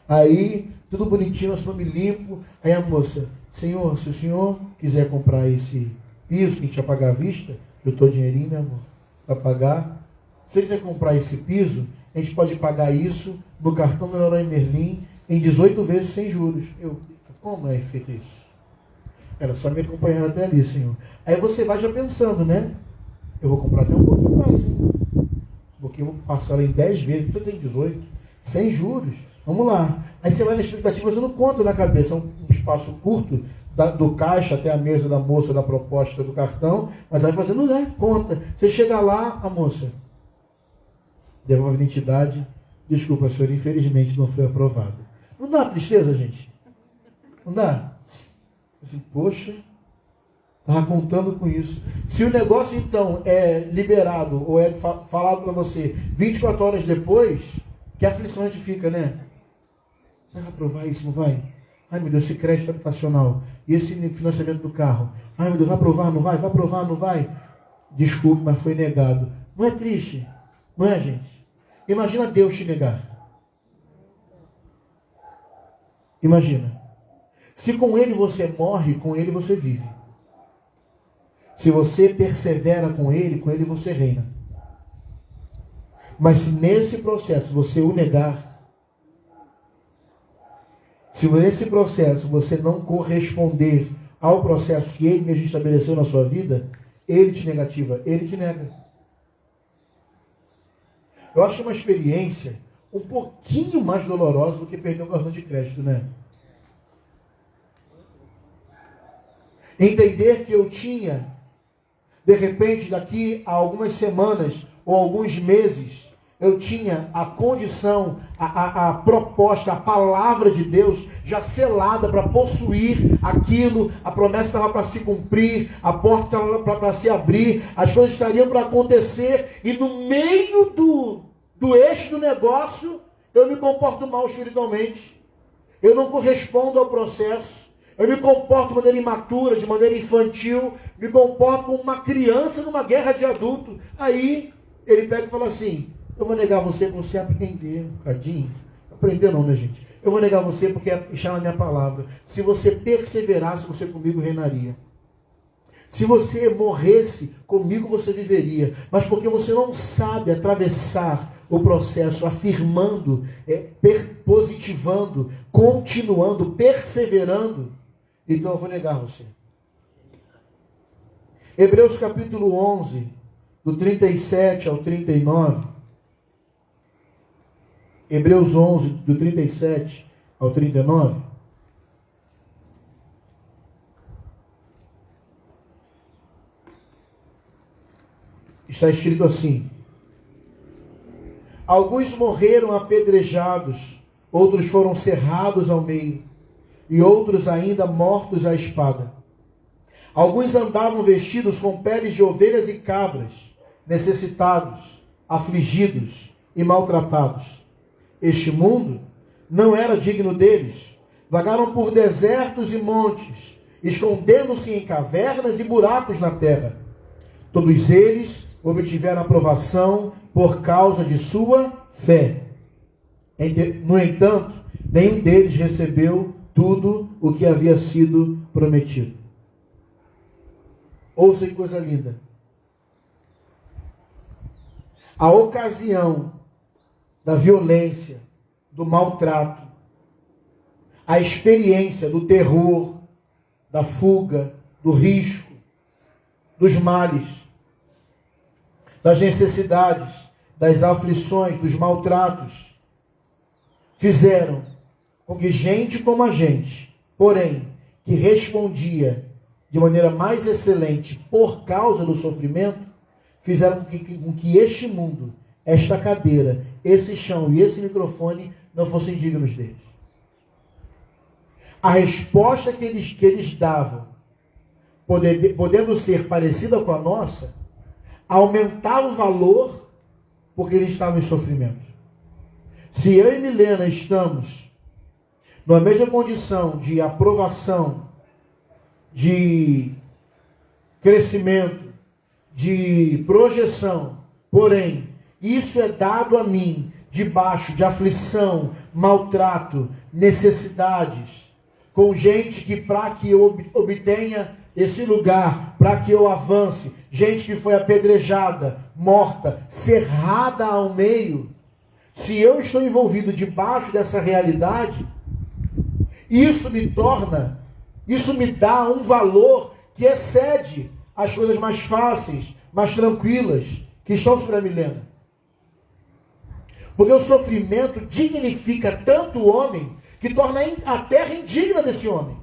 Aí, tudo bonitinho, nosso nome limpo, aí a moça, Senhor, se o senhor quiser comprar esse piso que a gente ia pagar à vista, eu estou dinheirinho, meu amor, para pagar. Se você quiser comprar esse piso, a gente pode pagar isso no cartão da Leroy Merlin em 18 vezes sem juros. Como é feito isso? Ela só me acompanhando até ali, Senhor. Aí você vai já pensando, né? Eu vou comprar até um pouquinho mais, hein? Porque eu vou passar ela em 10 vezes, não precisa ser em 18, sem juros. Vamos lá. Aí você vai na expectativa fazendo conta na cabeça. É um espaço curto do caixa até a mesa da moça da proposta do cartão, mas vai fazendo, né, conta. Você chega lá, a moça devolve a identidade. Desculpa, senhor, infelizmente não foi aprovado. Não dá tristeza, gente? Não dá? Assim, poxa, estava contando com isso. Se o negócio, então, é liberado ou é falado para você 24 horas depois, que aflição a gente fica, né? Você vai aprovar isso, não vai? Ai, meu Deus, esse crédito habitacional e esse financiamento do carro. Ai, meu Deus, vai aprovar, não vai? Vai aprovar, não vai? Desculpe, mas foi negado. Não é triste? Não é, gente? Imagina Deus te negar. Imagina. Se com ele você morre, com ele você vive. Se você persevera com ele você reina. Mas se nesse processo você o negar, se nesse processo você não corresponder ao processo que ele mesmo estabeleceu na sua vida, ele te negativa, ele te nega. Eu acho que é uma experiência um pouquinho mais dolorosa do que perder um cartão de crédito, né? Entender que eu tinha, de repente, daqui a algumas semanas ou alguns meses, eu tinha a condição, a proposta, a palavra de Deus já selada para possuir aquilo, a promessa estava para se cumprir, a porta estava para se abrir, as coisas estariam para acontecer, e no meio do eixo do negócio, eu me comporto mal espiritualmente, eu não correspondo ao processo, eu me comporto de maneira imatura, de maneira infantil, me comporto como uma criança numa guerra de adulto. Aí ele pega e fala assim, eu vou negar você para você aprender um bocadinho. Aprender não, né, gente? Eu vou negar você porque está na minha palavra. Se você perseverasse, você comigo reinaria. Se você morresse, comigo você viveria. Mas porque você não sabe atravessar o processo afirmando, positivando, continuando, perseverando, então eu vou negar você. Hebreus capítulo 11, do 37 ao 39. Hebreus 11, do 37 ao 39. Está escrito assim: alguns morreram apedrejados, outros foram cerrados ao meio, e outros ainda mortos à espada. Alguns andavam vestidos com peles de ovelhas e cabras, necessitados, afligidos e maltratados. Este mundo não era digno deles. Vagaram por desertos e montes, escondendo-se em cavernas e buracos na terra. Todos eles obtiveram aprovação por causa de sua fé. No entanto, nenhum deles recebeu tudo o que havia sido prometido. Ouça que coisa linda. A ocasião da violência, do maltrato, a experiência do terror, da fuga, do risco, dos males, das necessidades, das aflições, dos maltratos, fizeram com que gente como a gente, porém, que respondia de maneira mais excelente por causa do sofrimento, fizeram com que este mundo, esta cadeira, esse chão e esse microfone não fossem dignos deles. A resposta que eles davam, podendo ser parecida com a nossa, aumentava o valor porque eles estavam em sofrimento. Se eu e Milena estamos na mesma condição de aprovação, de crescimento, de projeção, porém, isso é dado a mim debaixo de aflição, maltrato, necessidades, com gente que para que eu obtenha esse lugar, para que eu avance, gente que foi apedrejada, morta, cerrada ao meio. Se eu estou envolvido debaixo dessa realidade, isso me dá um valor que excede as coisas mais fáceis, mais tranquilas, que estão sobre a Milena. Porque o sofrimento dignifica tanto o homem, que torna a terra indigna desse homem.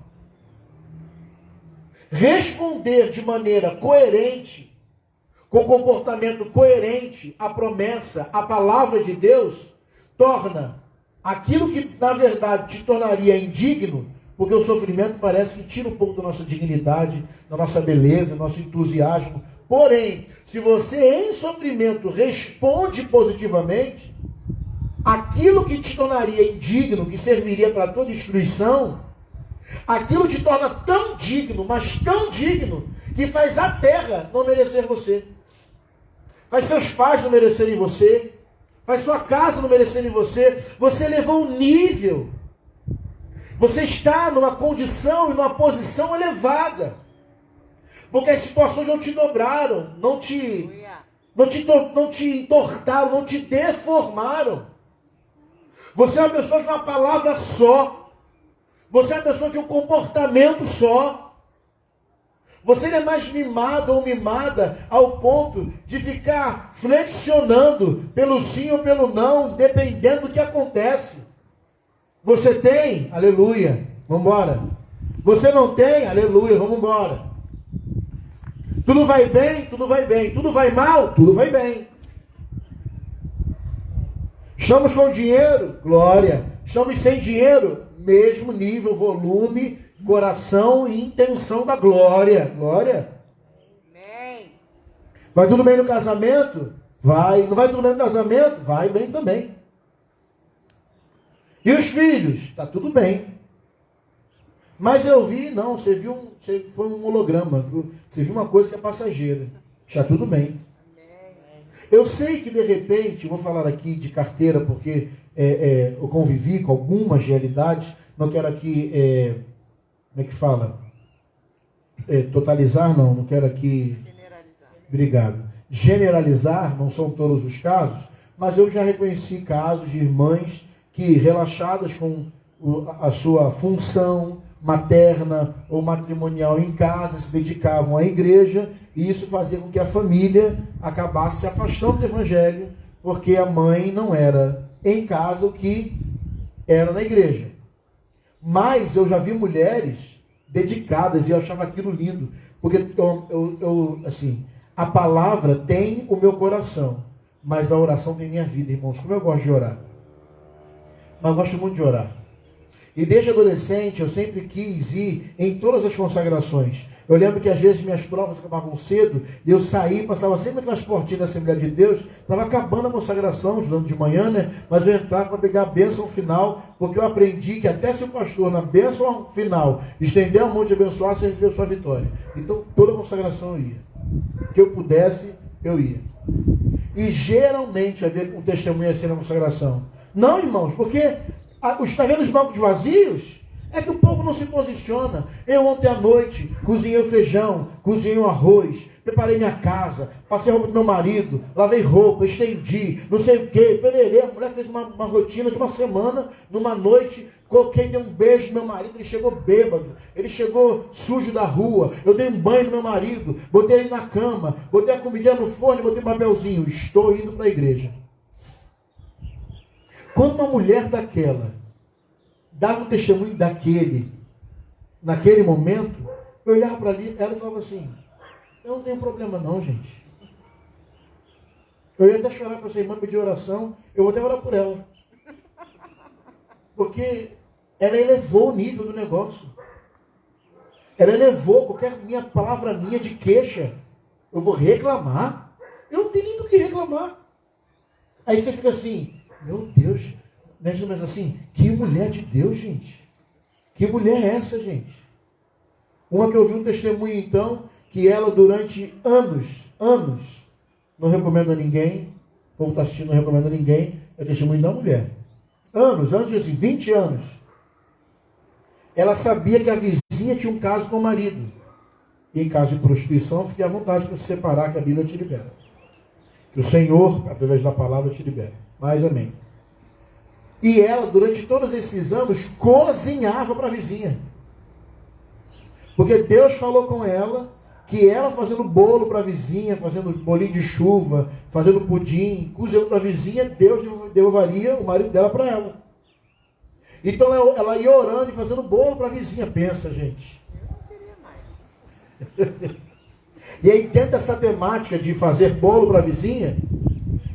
Responder de maneira coerente, com comportamento coerente à promessa, à palavra de Deus, torna aquilo que na verdade te tornaria indigno, porque o sofrimento parece que tira um pouco da nossa dignidade, da nossa beleza, do nosso entusiasmo. Porém, se você em sofrimento responde positivamente, aquilo que te tornaria indigno, que serviria para a tua destruição, aquilo te torna tão digno, mas tão digno, que faz a terra não merecer você. Faz seus pais não merecerem você. Faz sua casa não merecerem você. Você levou um nível. Você está numa condição e numa posição elevada. Porque as situações não te dobraram, não te entortaram, não te deformaram. Você é uma pessoa de uma palavra só. Você é uma pessoa de um comportamento só. Você não é mais mimado ou mimada ao ponto de ficar flexionando pelo sim ou pelo não, dependendo do que acontece. Você tem? Aleluia. Vamos embora. Você não tem? Aleluia. Vamos embora. Tudo vai bem? Tudo vai bem. Tudo vai mal? Tudo vai bem. Estamos com dinheiro? Glória. Estamos sem dinheiro? Mesmo nível, volume, coração e intenção da glória. Glória. Amém. Vai tudo bem no casamento? Vai. Não vai tudo bem no casamento? Vai bem também. E os filhos? Está tudo bem. Mas eu vi, não, você foi um holograma. Você viu uma coisa que é passageira. Está tudo bem. Eu sei que de repente, vou falar aqui de carteira, porque eu convivi com algumas realidades, não quero aqui, como é que fala? Totalizar, não quero aqui... Generalizar. Obrigado. Generalizar, não são todos os casos, mas eu já reconheci casos de irmãs que, relaxadas com a sua função materna ou matrimonial em casa, se dedicavam à igreja, e isso fazia com que a família acabasse se afastando do evangelho, porque a mãe não era em casa o que era na igreja. Mas eu já vi mulheres dedicadas e eu achava aquilo lindo, porque assim, a palavra tem o meu coração, mas a oração tem minha vida, irmãos. Como eu gosto de orar. Mas eu gosto muito de orar. E desde adolescente eu sempre quis ir em todas as consagrações. Eu lembro que às vezes minhas provas acabavam cedo, e eu saí, passava sempre aquelas portinhas da Assembleia de Deus, estava acabando a consagração, estudando de manhã, né? Mas eu entrava para pegar a bênção final, porque eu aprendi que até se o pastor, na bênção final, estender a mão de abençoar, você recebeu sua vitória. Então toda a consagração eu ia. Que eu pudesse, eu ia. E geralmente havia um testemunho assim na consagração. Não, irmãos, porque está vendo os bancos vazios? É que o povo não se posiciona. Eu ontem à noite cozinhei o feijão, cozinhei o arroz, preparei minha casa, passei a roupa do meu marido, lavei roupa, estendi, não sei o que, pererê. A mulher fez uma rotina de uma semana, numa noite, coloquei, dei um beijo no meu marido, ele chegou bêbado, ele chegou sujo da rua, eu dei um banho no meu marido, botei ele na cama, botei a comidinha no forno e botei um papelzinho, estou indo para a igreja. Quando uma mulher daquela dava um testemunho naquele momento, eu olhava para ela e falava assim, eu não tenho problema não, gente. Eu ia até chorar para essa irmã, pedir oração, eu vou até orar por ela. Porque ela elevou o nível do negócio. Ela elevou qualquer palavra minha de queixa. Eu vou reclamar? Eu não tenho nem do que reclamar. Aí você fica assim, meu Deus, mas assim, que mulher de Deus, gente. Que mulher é essa, gente? Uma que eu vi um testemunho então, que ela durante anos, não recomendo a ninguém, o povo está assistindo, não recomendo a ninguém, é testemunho da mulher. Anos, assim, 20 anos. Ela sabia que a vizinha tinha um caso com o marido. E em caso de prostituição, fique à vontade para se separar, que a Bíblia te libera. Que o Senhor, através da palavra, te libera. Mas amém. E ela, durante todos esses anos, cozinhava para a vizinha. Porque Deus falou com ela, que ela fazendo bolo para a vizinha, fazendo bolinho de chuva, fazendo pudim, cozinhando para a vizinha, Deus devolveria o marido dela para ela. Então ela ia orando e fazendo bolo para a vizinha. Pensa, gente. E aí, dentro dessa temática de fazer bolo para a vizinha,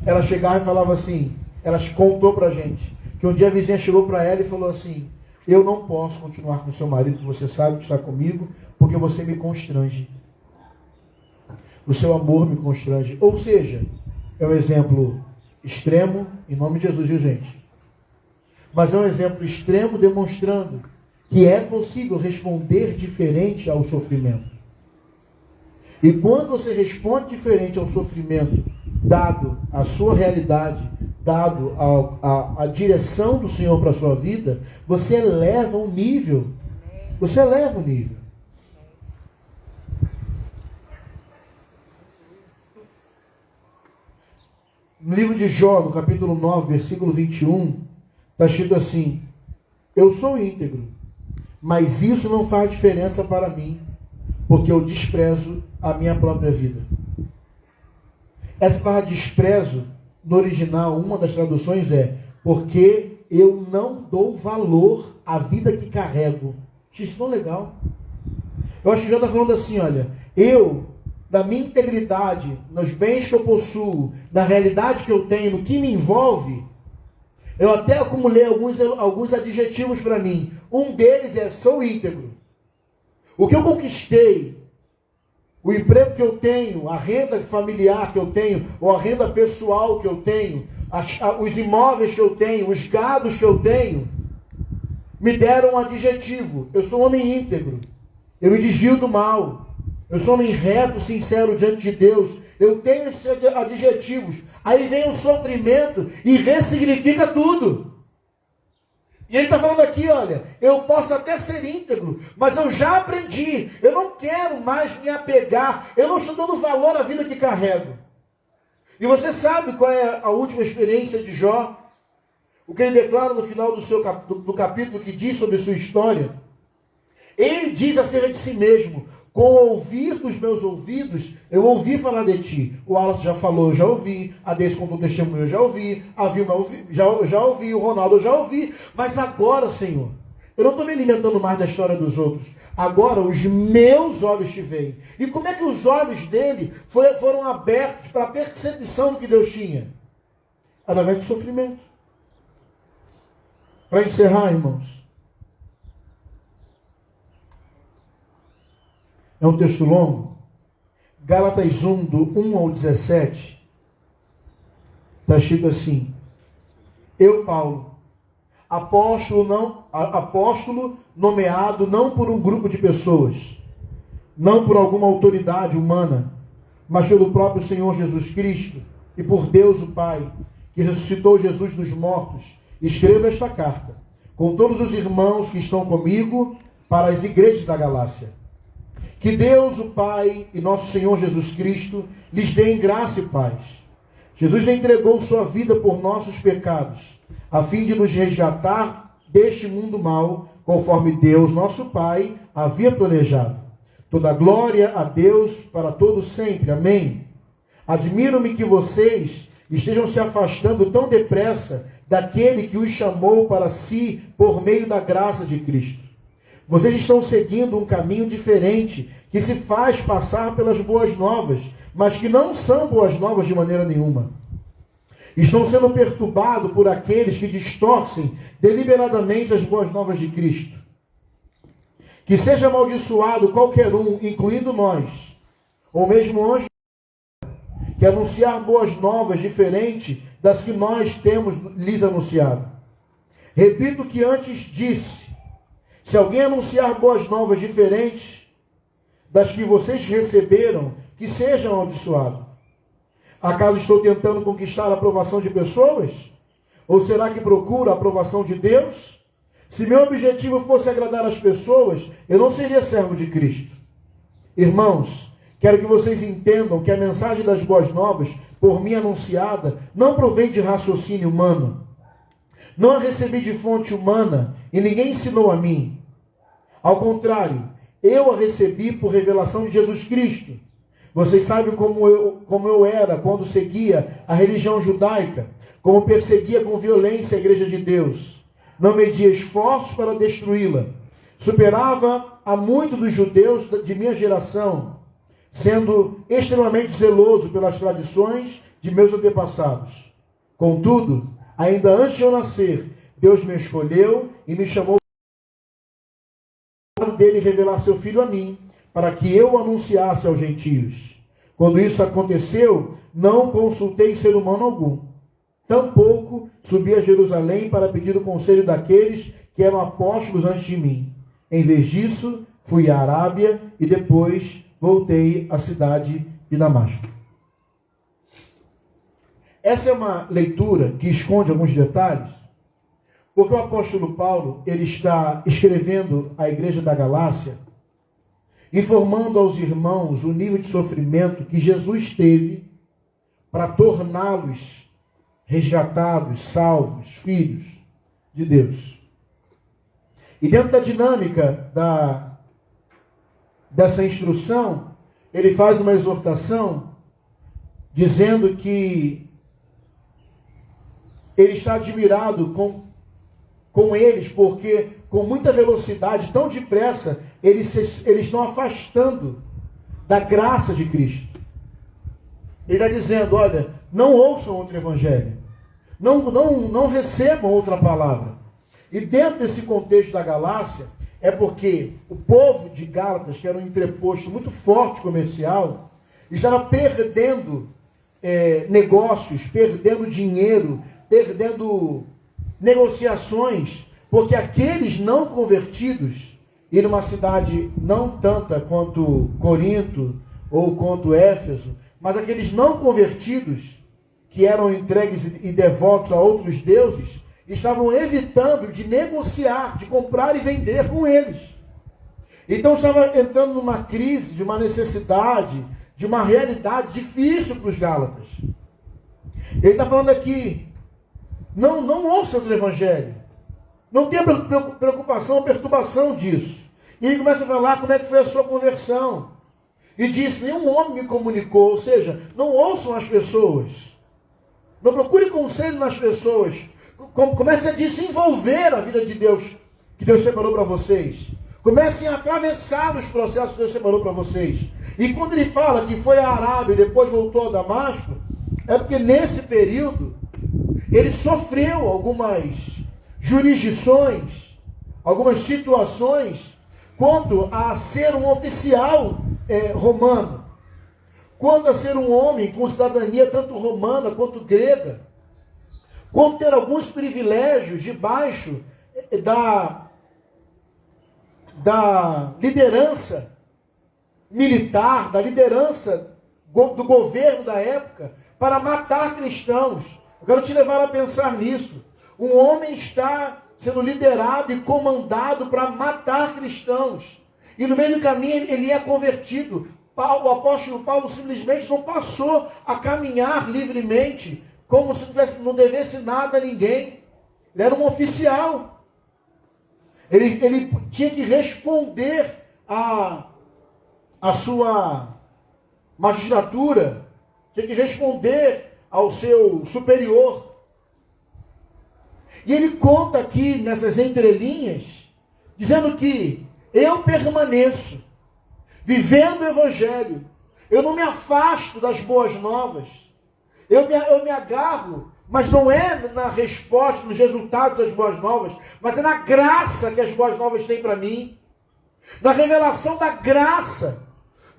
ela chegava e falava assim, ela contou para a gente, que um dia a vizinha chegou para ela e falou assim, eu não posso continuar com seu marido, que você sabe que está comigo, porque você me constrange. O seu amor me constrange. Ou seja, é um exemplo extremo, em nome de Jesus, viu, gente? Mas é um exemplo extremo demonstrando que é possível responder diferente ao sofrimento. E quando você responde diferente ao sofrimento, dado a sua realidade, dado a direção do Senhor para a sua vida, você eleva o nível. Você eleva o nível. No livro de Jó, no capítulo 9, versículo 21, está escrito assim, eu sou íntegro, mas isso não faz diferença para mim, porque eu desprezo a minha própria vida. Essa palavra desprezo, no original, uma das traduções é, porque eu não dou valor à vida que carrego. Isso é tão legal. Eu acho que já está falando assim, olha, eu, da minha integridade, nos bens que eu possuo, da realidade que eu tenho, no que me envolve, eu até acumulei alguns adjetivos para mim. Um deles é, sou íntegro. O que eu conquistei, o emprego que eu tenho, a renda familiar que eu tenho, ou a renda pessoal que eu tenho, os imóveis que eu tenho, os gados que eu tenho, me deram um adjetivo. Eu sou um homem íntegro. Eu me desvio do mal. Eu sou um homem reto, sincero diante de Deus. Eu tenho esses adjetivos. Aí vem o sofrimento e ressignifica tudo. E ele está falando aqui, olha, eu posso até ser íntegro, mas eu já aprendi. Eu não quero mais me apegar. Eu não estou dando valor à vida que carrego. E você sabe qual é a última experiência de Jó? O que ele declara no final do capítulo que diz sobre sua história? Ele diz acerca de si mesmo, com o ouvir dos meus ouvidos, eu ouvi falar de ti. O Wallace já falou, eu já ouvi. A Deise contou testemunho, eu já ouvi. A Vilma já ouvi. O Ronaldo eu já ouvi. Mas agora, Senhor, eu não estou me alimentando mais da história dos outros. Agora os meus olhos te veem. E como é que os olhos dele foram abertos para a percepção do que Deus tinha? Através do sofrimento. Para encerrar, irmãos. É um texto longo. Gálatas 1, do 1 ao 17. Está escrito assim. Eu, Paulo, apóstolo nomeado não por um grupo de pessoas, não por alguma autoridade humana, mas pelo próprio Senhor Jesus Cristo e por Deus o Pai, que ressuscitou Jesus dos mortos, escrevo esta carta, com todos os irmãos que estão comigo, para as igrejas da Galácia. Que Deus, o Pai e nosso Senhor Jesus Cristo lhes dê em graça e paz. Jesus entregou sua vida por nossos pecados, a fim de nos resgatar deste mundo mau, conforme Deus, nosso Pai, havia planejado. Toda glória a Deus para todos sempre. Amém. Admiro-me que vocês estejam se afastando tão depressa daquele que os chamou para si por meio da graça de Cristo. Vocês estão seguindo um caminho diferente, que se faz passar pelas boas novas, mas que não são boas novas de maneira nenhuma. Estão sendo perturbados por aqueles que distorcem deliberadamente as boas novas de Cristo. Que seja amaldiçoado qualquer um, incluindo nós, ou mesmo anjo, que anunciar boas novas diferentes das que nós temos lhes anunciado. Repito o que antes disse: se alguém anunciar boas novas diferentes das que vocês receberam, que seja amaldiçoado. Acaso estou tentando conquistar a aprovação de pessoas? Ou será que procuro a aprovação de Deus? Se meu objetivo fosse agradar as pessoas, eu não seria servo de Cristo. Irmãos, quero que vocês entendam que a mensagem das boas novas, por mim anunciada, não provém de raciocínio humano. Não a recebi de fonte humana e ninguém ensinou a mim. Ao contrário, eu a recebi por revelação de Jesus Cristo. Vocês sabem como eu era quando seguia a religião judaica, como perseguia com violência a igreja de Deus. Não media esforços para destruí-la. Superava a muitos dos judeus de minha geração, sendo extremamente zeloso pelas tradições de meus antepassados. Contudo, ainda antes de eu nascer, Deus me escolheu e me chamou dele revelar seu filho a mim, para que eu o anunciasse aos gentios. Quando isso aconteceu, não consultei ser humano algum. Tampouco subi a Jerusalém para pedir o conselho daqueles que eram apóstolos antes de mim. Em vez disso, fui à Arábia e depois voltei à cidade de Damasco. Essa é uma leitura que esconde alguns detalhes, porque o apóstolo Paulo, ele está escrevendo à igreja da Galácia, informando aos irmãos o nível de sofrimento que Jesus teve para torná-los resgatados, salvos, filhos de Deus. E dentro da dinâmica dessa instrução, ele faz uma exortação dizendo que ele está admirado com eles, porque com muita velocidade, tão depressa, eles estão afastando da graça de Cristo. Ele está dizendo: olha, não ouçam outro evangelho, não recebam outra palavra. E dentro desse contexto da Galácia, é porque o povo de Gálatas, que era um entreposto muito forte comercial, estava perdendo negócios, perdendo dinheiro, perdendo negociações, porque aqueles não convertidos, e numa cidade não tanta quanto Corinto ou quanto Éfeso, mas aqueles não convertidos, que eram entregues e devotos a outros deuses, estavam evitando de negociar, de comprar e vender com eles. Então estava entrando numa crise, de uma necessidade, de uma realidade difícil para os Gálatas. Ele está falando aqui: não ouça o evangelho. Não tenha preocupação ou perturbação disso. E ele começa a falar como é que foi a sua conversão. E diz: nenhum homem me comunicou. Ou seja, não ouçam as pessoas. Não procure conselho nas pessoas. Comece a desenvolver a vida de Deus, que Deus separou para vocês. Comecem a atravessar os processos que Deus separou para vocês. E quando ele fala que foi à Arábia e depois voltou a Damasco, é porque nesse período ele sofreu algumas jurisdições, algumas situações quanto a ser um oficial romano, quanto a ser um homem com cidadania tanto romana quanto grega, quanto ter alguns privilégios debaixo da liderança militar, da liderança do governo da época, para matar cristãos. Eu quero te levar a pensar nisso. Um homem está sendo liderado e comandado para matar cristãos. E no meio do caminho ele é convertido. O apóstolo Paulo simplesmente não passou a caminhar livremente, como se não devesse nada a ninguém. Ele era um oficial. Ele tinha que responder à sua magistratura, tinha que responder ao seu superior. E ele conta aqui, nessas entrelinhas, dizendo que eu permaneço, vivendo o Evangelho. Eu não me afasto das boas novas. Eu me agarro, mas não é na resposta, nos resultados das boas novas, mas é na graça que as boas novas têm para mim. Na revelação da graça.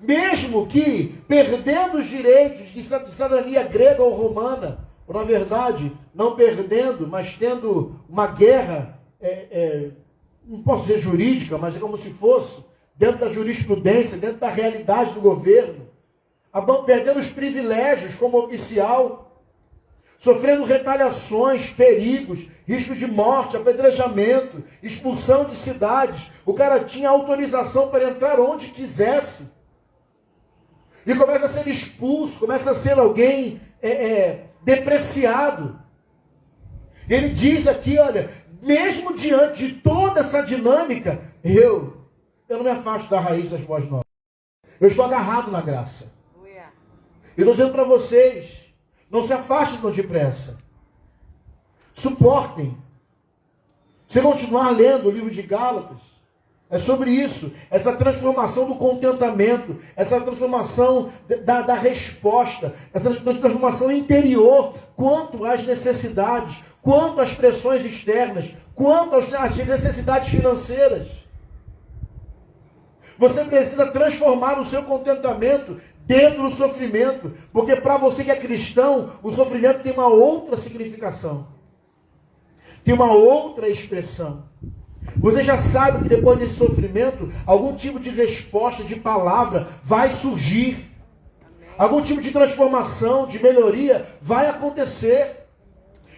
Mesmo que perdendo os direitos de cidadania grega ou romana, ou na verdade, não perdendo, mas tendo uma guerra, não posso dizer jurídica, mas é como se fosse, dentro da jurisprudência, dentro da realidade do governo, perdendo os privilégios como oficial, sofrendo retaliações, perigos, risco de morte, apedrejamento, expulsão de cidades. O cara tinha autorização para entrar onde quisesse. E começa a ser expulso, começa a ser alguém depreciado. Ele diz aqui, olha, mesmo diante de toda essa dinâmica, eu não me afasto da raiz das boas novas. Eu estou agarrado na graça. Eu estou dizendo para vocês, não se afastem tão depressa. Suportem. Se continuar lendo o livro de Gálatas, é sobre isso, essa transformação do contentamento, essa transformação da resposta, essa transformação interior quanto às necessidades, quanto às pressões externas, quanto às necessidades financeiras. Você precisa transformar o seu contentamento dentro do sofrimento, porque para você que é cristão, o sofrimento tem uma outra significação, tem uma outra expressão. Você já sabe que depois desse sofrimento, algum tipo de resposta, de palavra vai surgir. Algum tipo de transformação, de melhoria vai acontecer.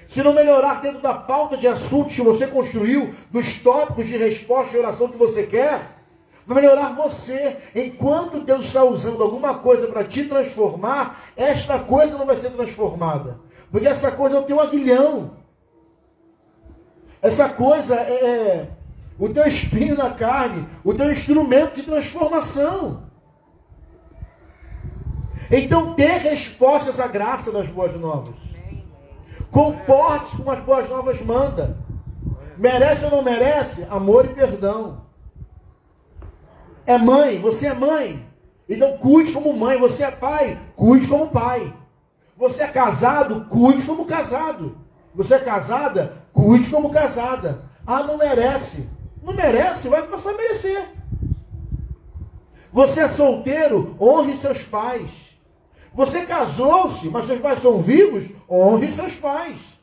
Se não melhorar dentro da pauta de assuntos que você construiu, dos tópicos de resposta de oração que você quer, vai melhorar você. Enquanto Deus está usando alguma coisa para te transformar, esta coisa não vai ser transformada. Porque essa coisa é o teu aguilhão. Essa coisa é o teu espinho na carne, o teu instrumento de transformação. Então dê respostas à graça das boas novas. Comporte-se como as boas novas manda. Merece ou não merece? Amor e perdão. É mãe, você é mãe. Então cuide como mãe. Você é pai, cuide como pai. Você é casado, cuide como casado. Você é casada, cuide como casada. Ah, não merece. Não merece, vai passar a merecer. Você é solteiro, honre seus pais. Você casou-se, mas seus pais são vivos, honre seus pais.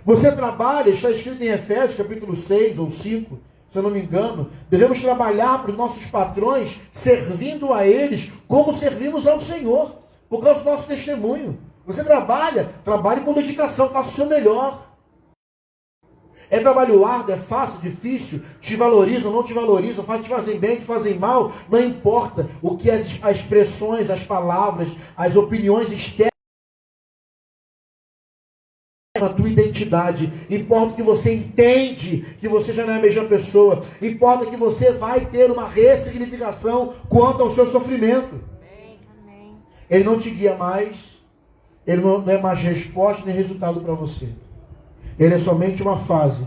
Você trabalha, está escrito em Efésios capítulo 6 ou 5, se eu não me engano, devemos trabalhar para os nossos patrões, servindo a eles como servimos ao Senhor, por causa do nosso testemunho. Você trabalhe com dedicação, faça o seu melhor. É trabalho árduo, é fácil, difícil, te valorizam, não te valorizam, te fazem bem, te fazem mal, não importa o que as expressões, as palavras, as opiniões externas a tua identidade. Importa que você entende que você já não é a mesma pessoa. Importa que você vai ter uma ressignificação quanto ao seu sofrimento. Amém. Ele não te guia mais. Ele não é mais resposta nem resultado para você. Ele é somente uma fase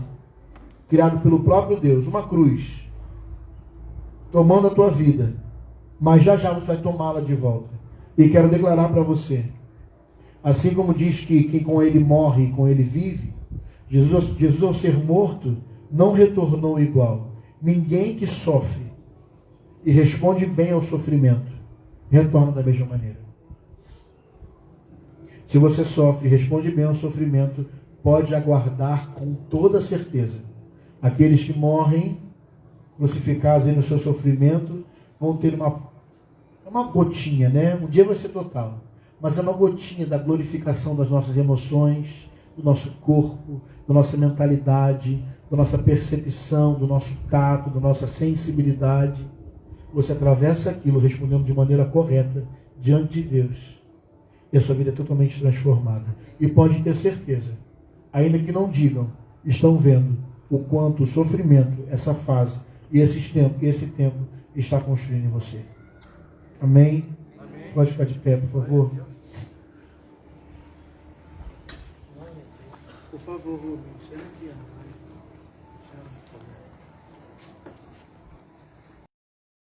criada pelo próprio Deus, uma cruz, tomando a tua vida. Mas já já você vai tomá-la de volta. E quero declarar para você, assim como diz que quem com ele morre, com ele vive, Jesus ao ser morto, não retornou igual. Ninguém que sofre e responde bem ao sofrimento, retorna da mesma maneira. Se você sofre e responde bem ao sofrimento, pode aguardar com toda certeza. Aqueles que morrem crucificados aí no seu sofrimento vão ter uma gotinha, né? Um dia vai ser total. Mas é uma gotinha da glorificação das nossas emoções, do nosso corpo, da nossa mentalidade, da nossa percepção, do nosso tato, da nossa sensibilidade. Você atravessa aquilo respondendo de maneira correta diante de Deus. E a sua vida é totalmente transformada. E pode ter certeza, ainda que não digam, estão vendo o quanto o sofrimento, essa fase e esse tempo está construindo em você. Amém? Amém. Pode ficar de pé, por favor. Por favor, Rubens, senta aqui. Senta, por favor.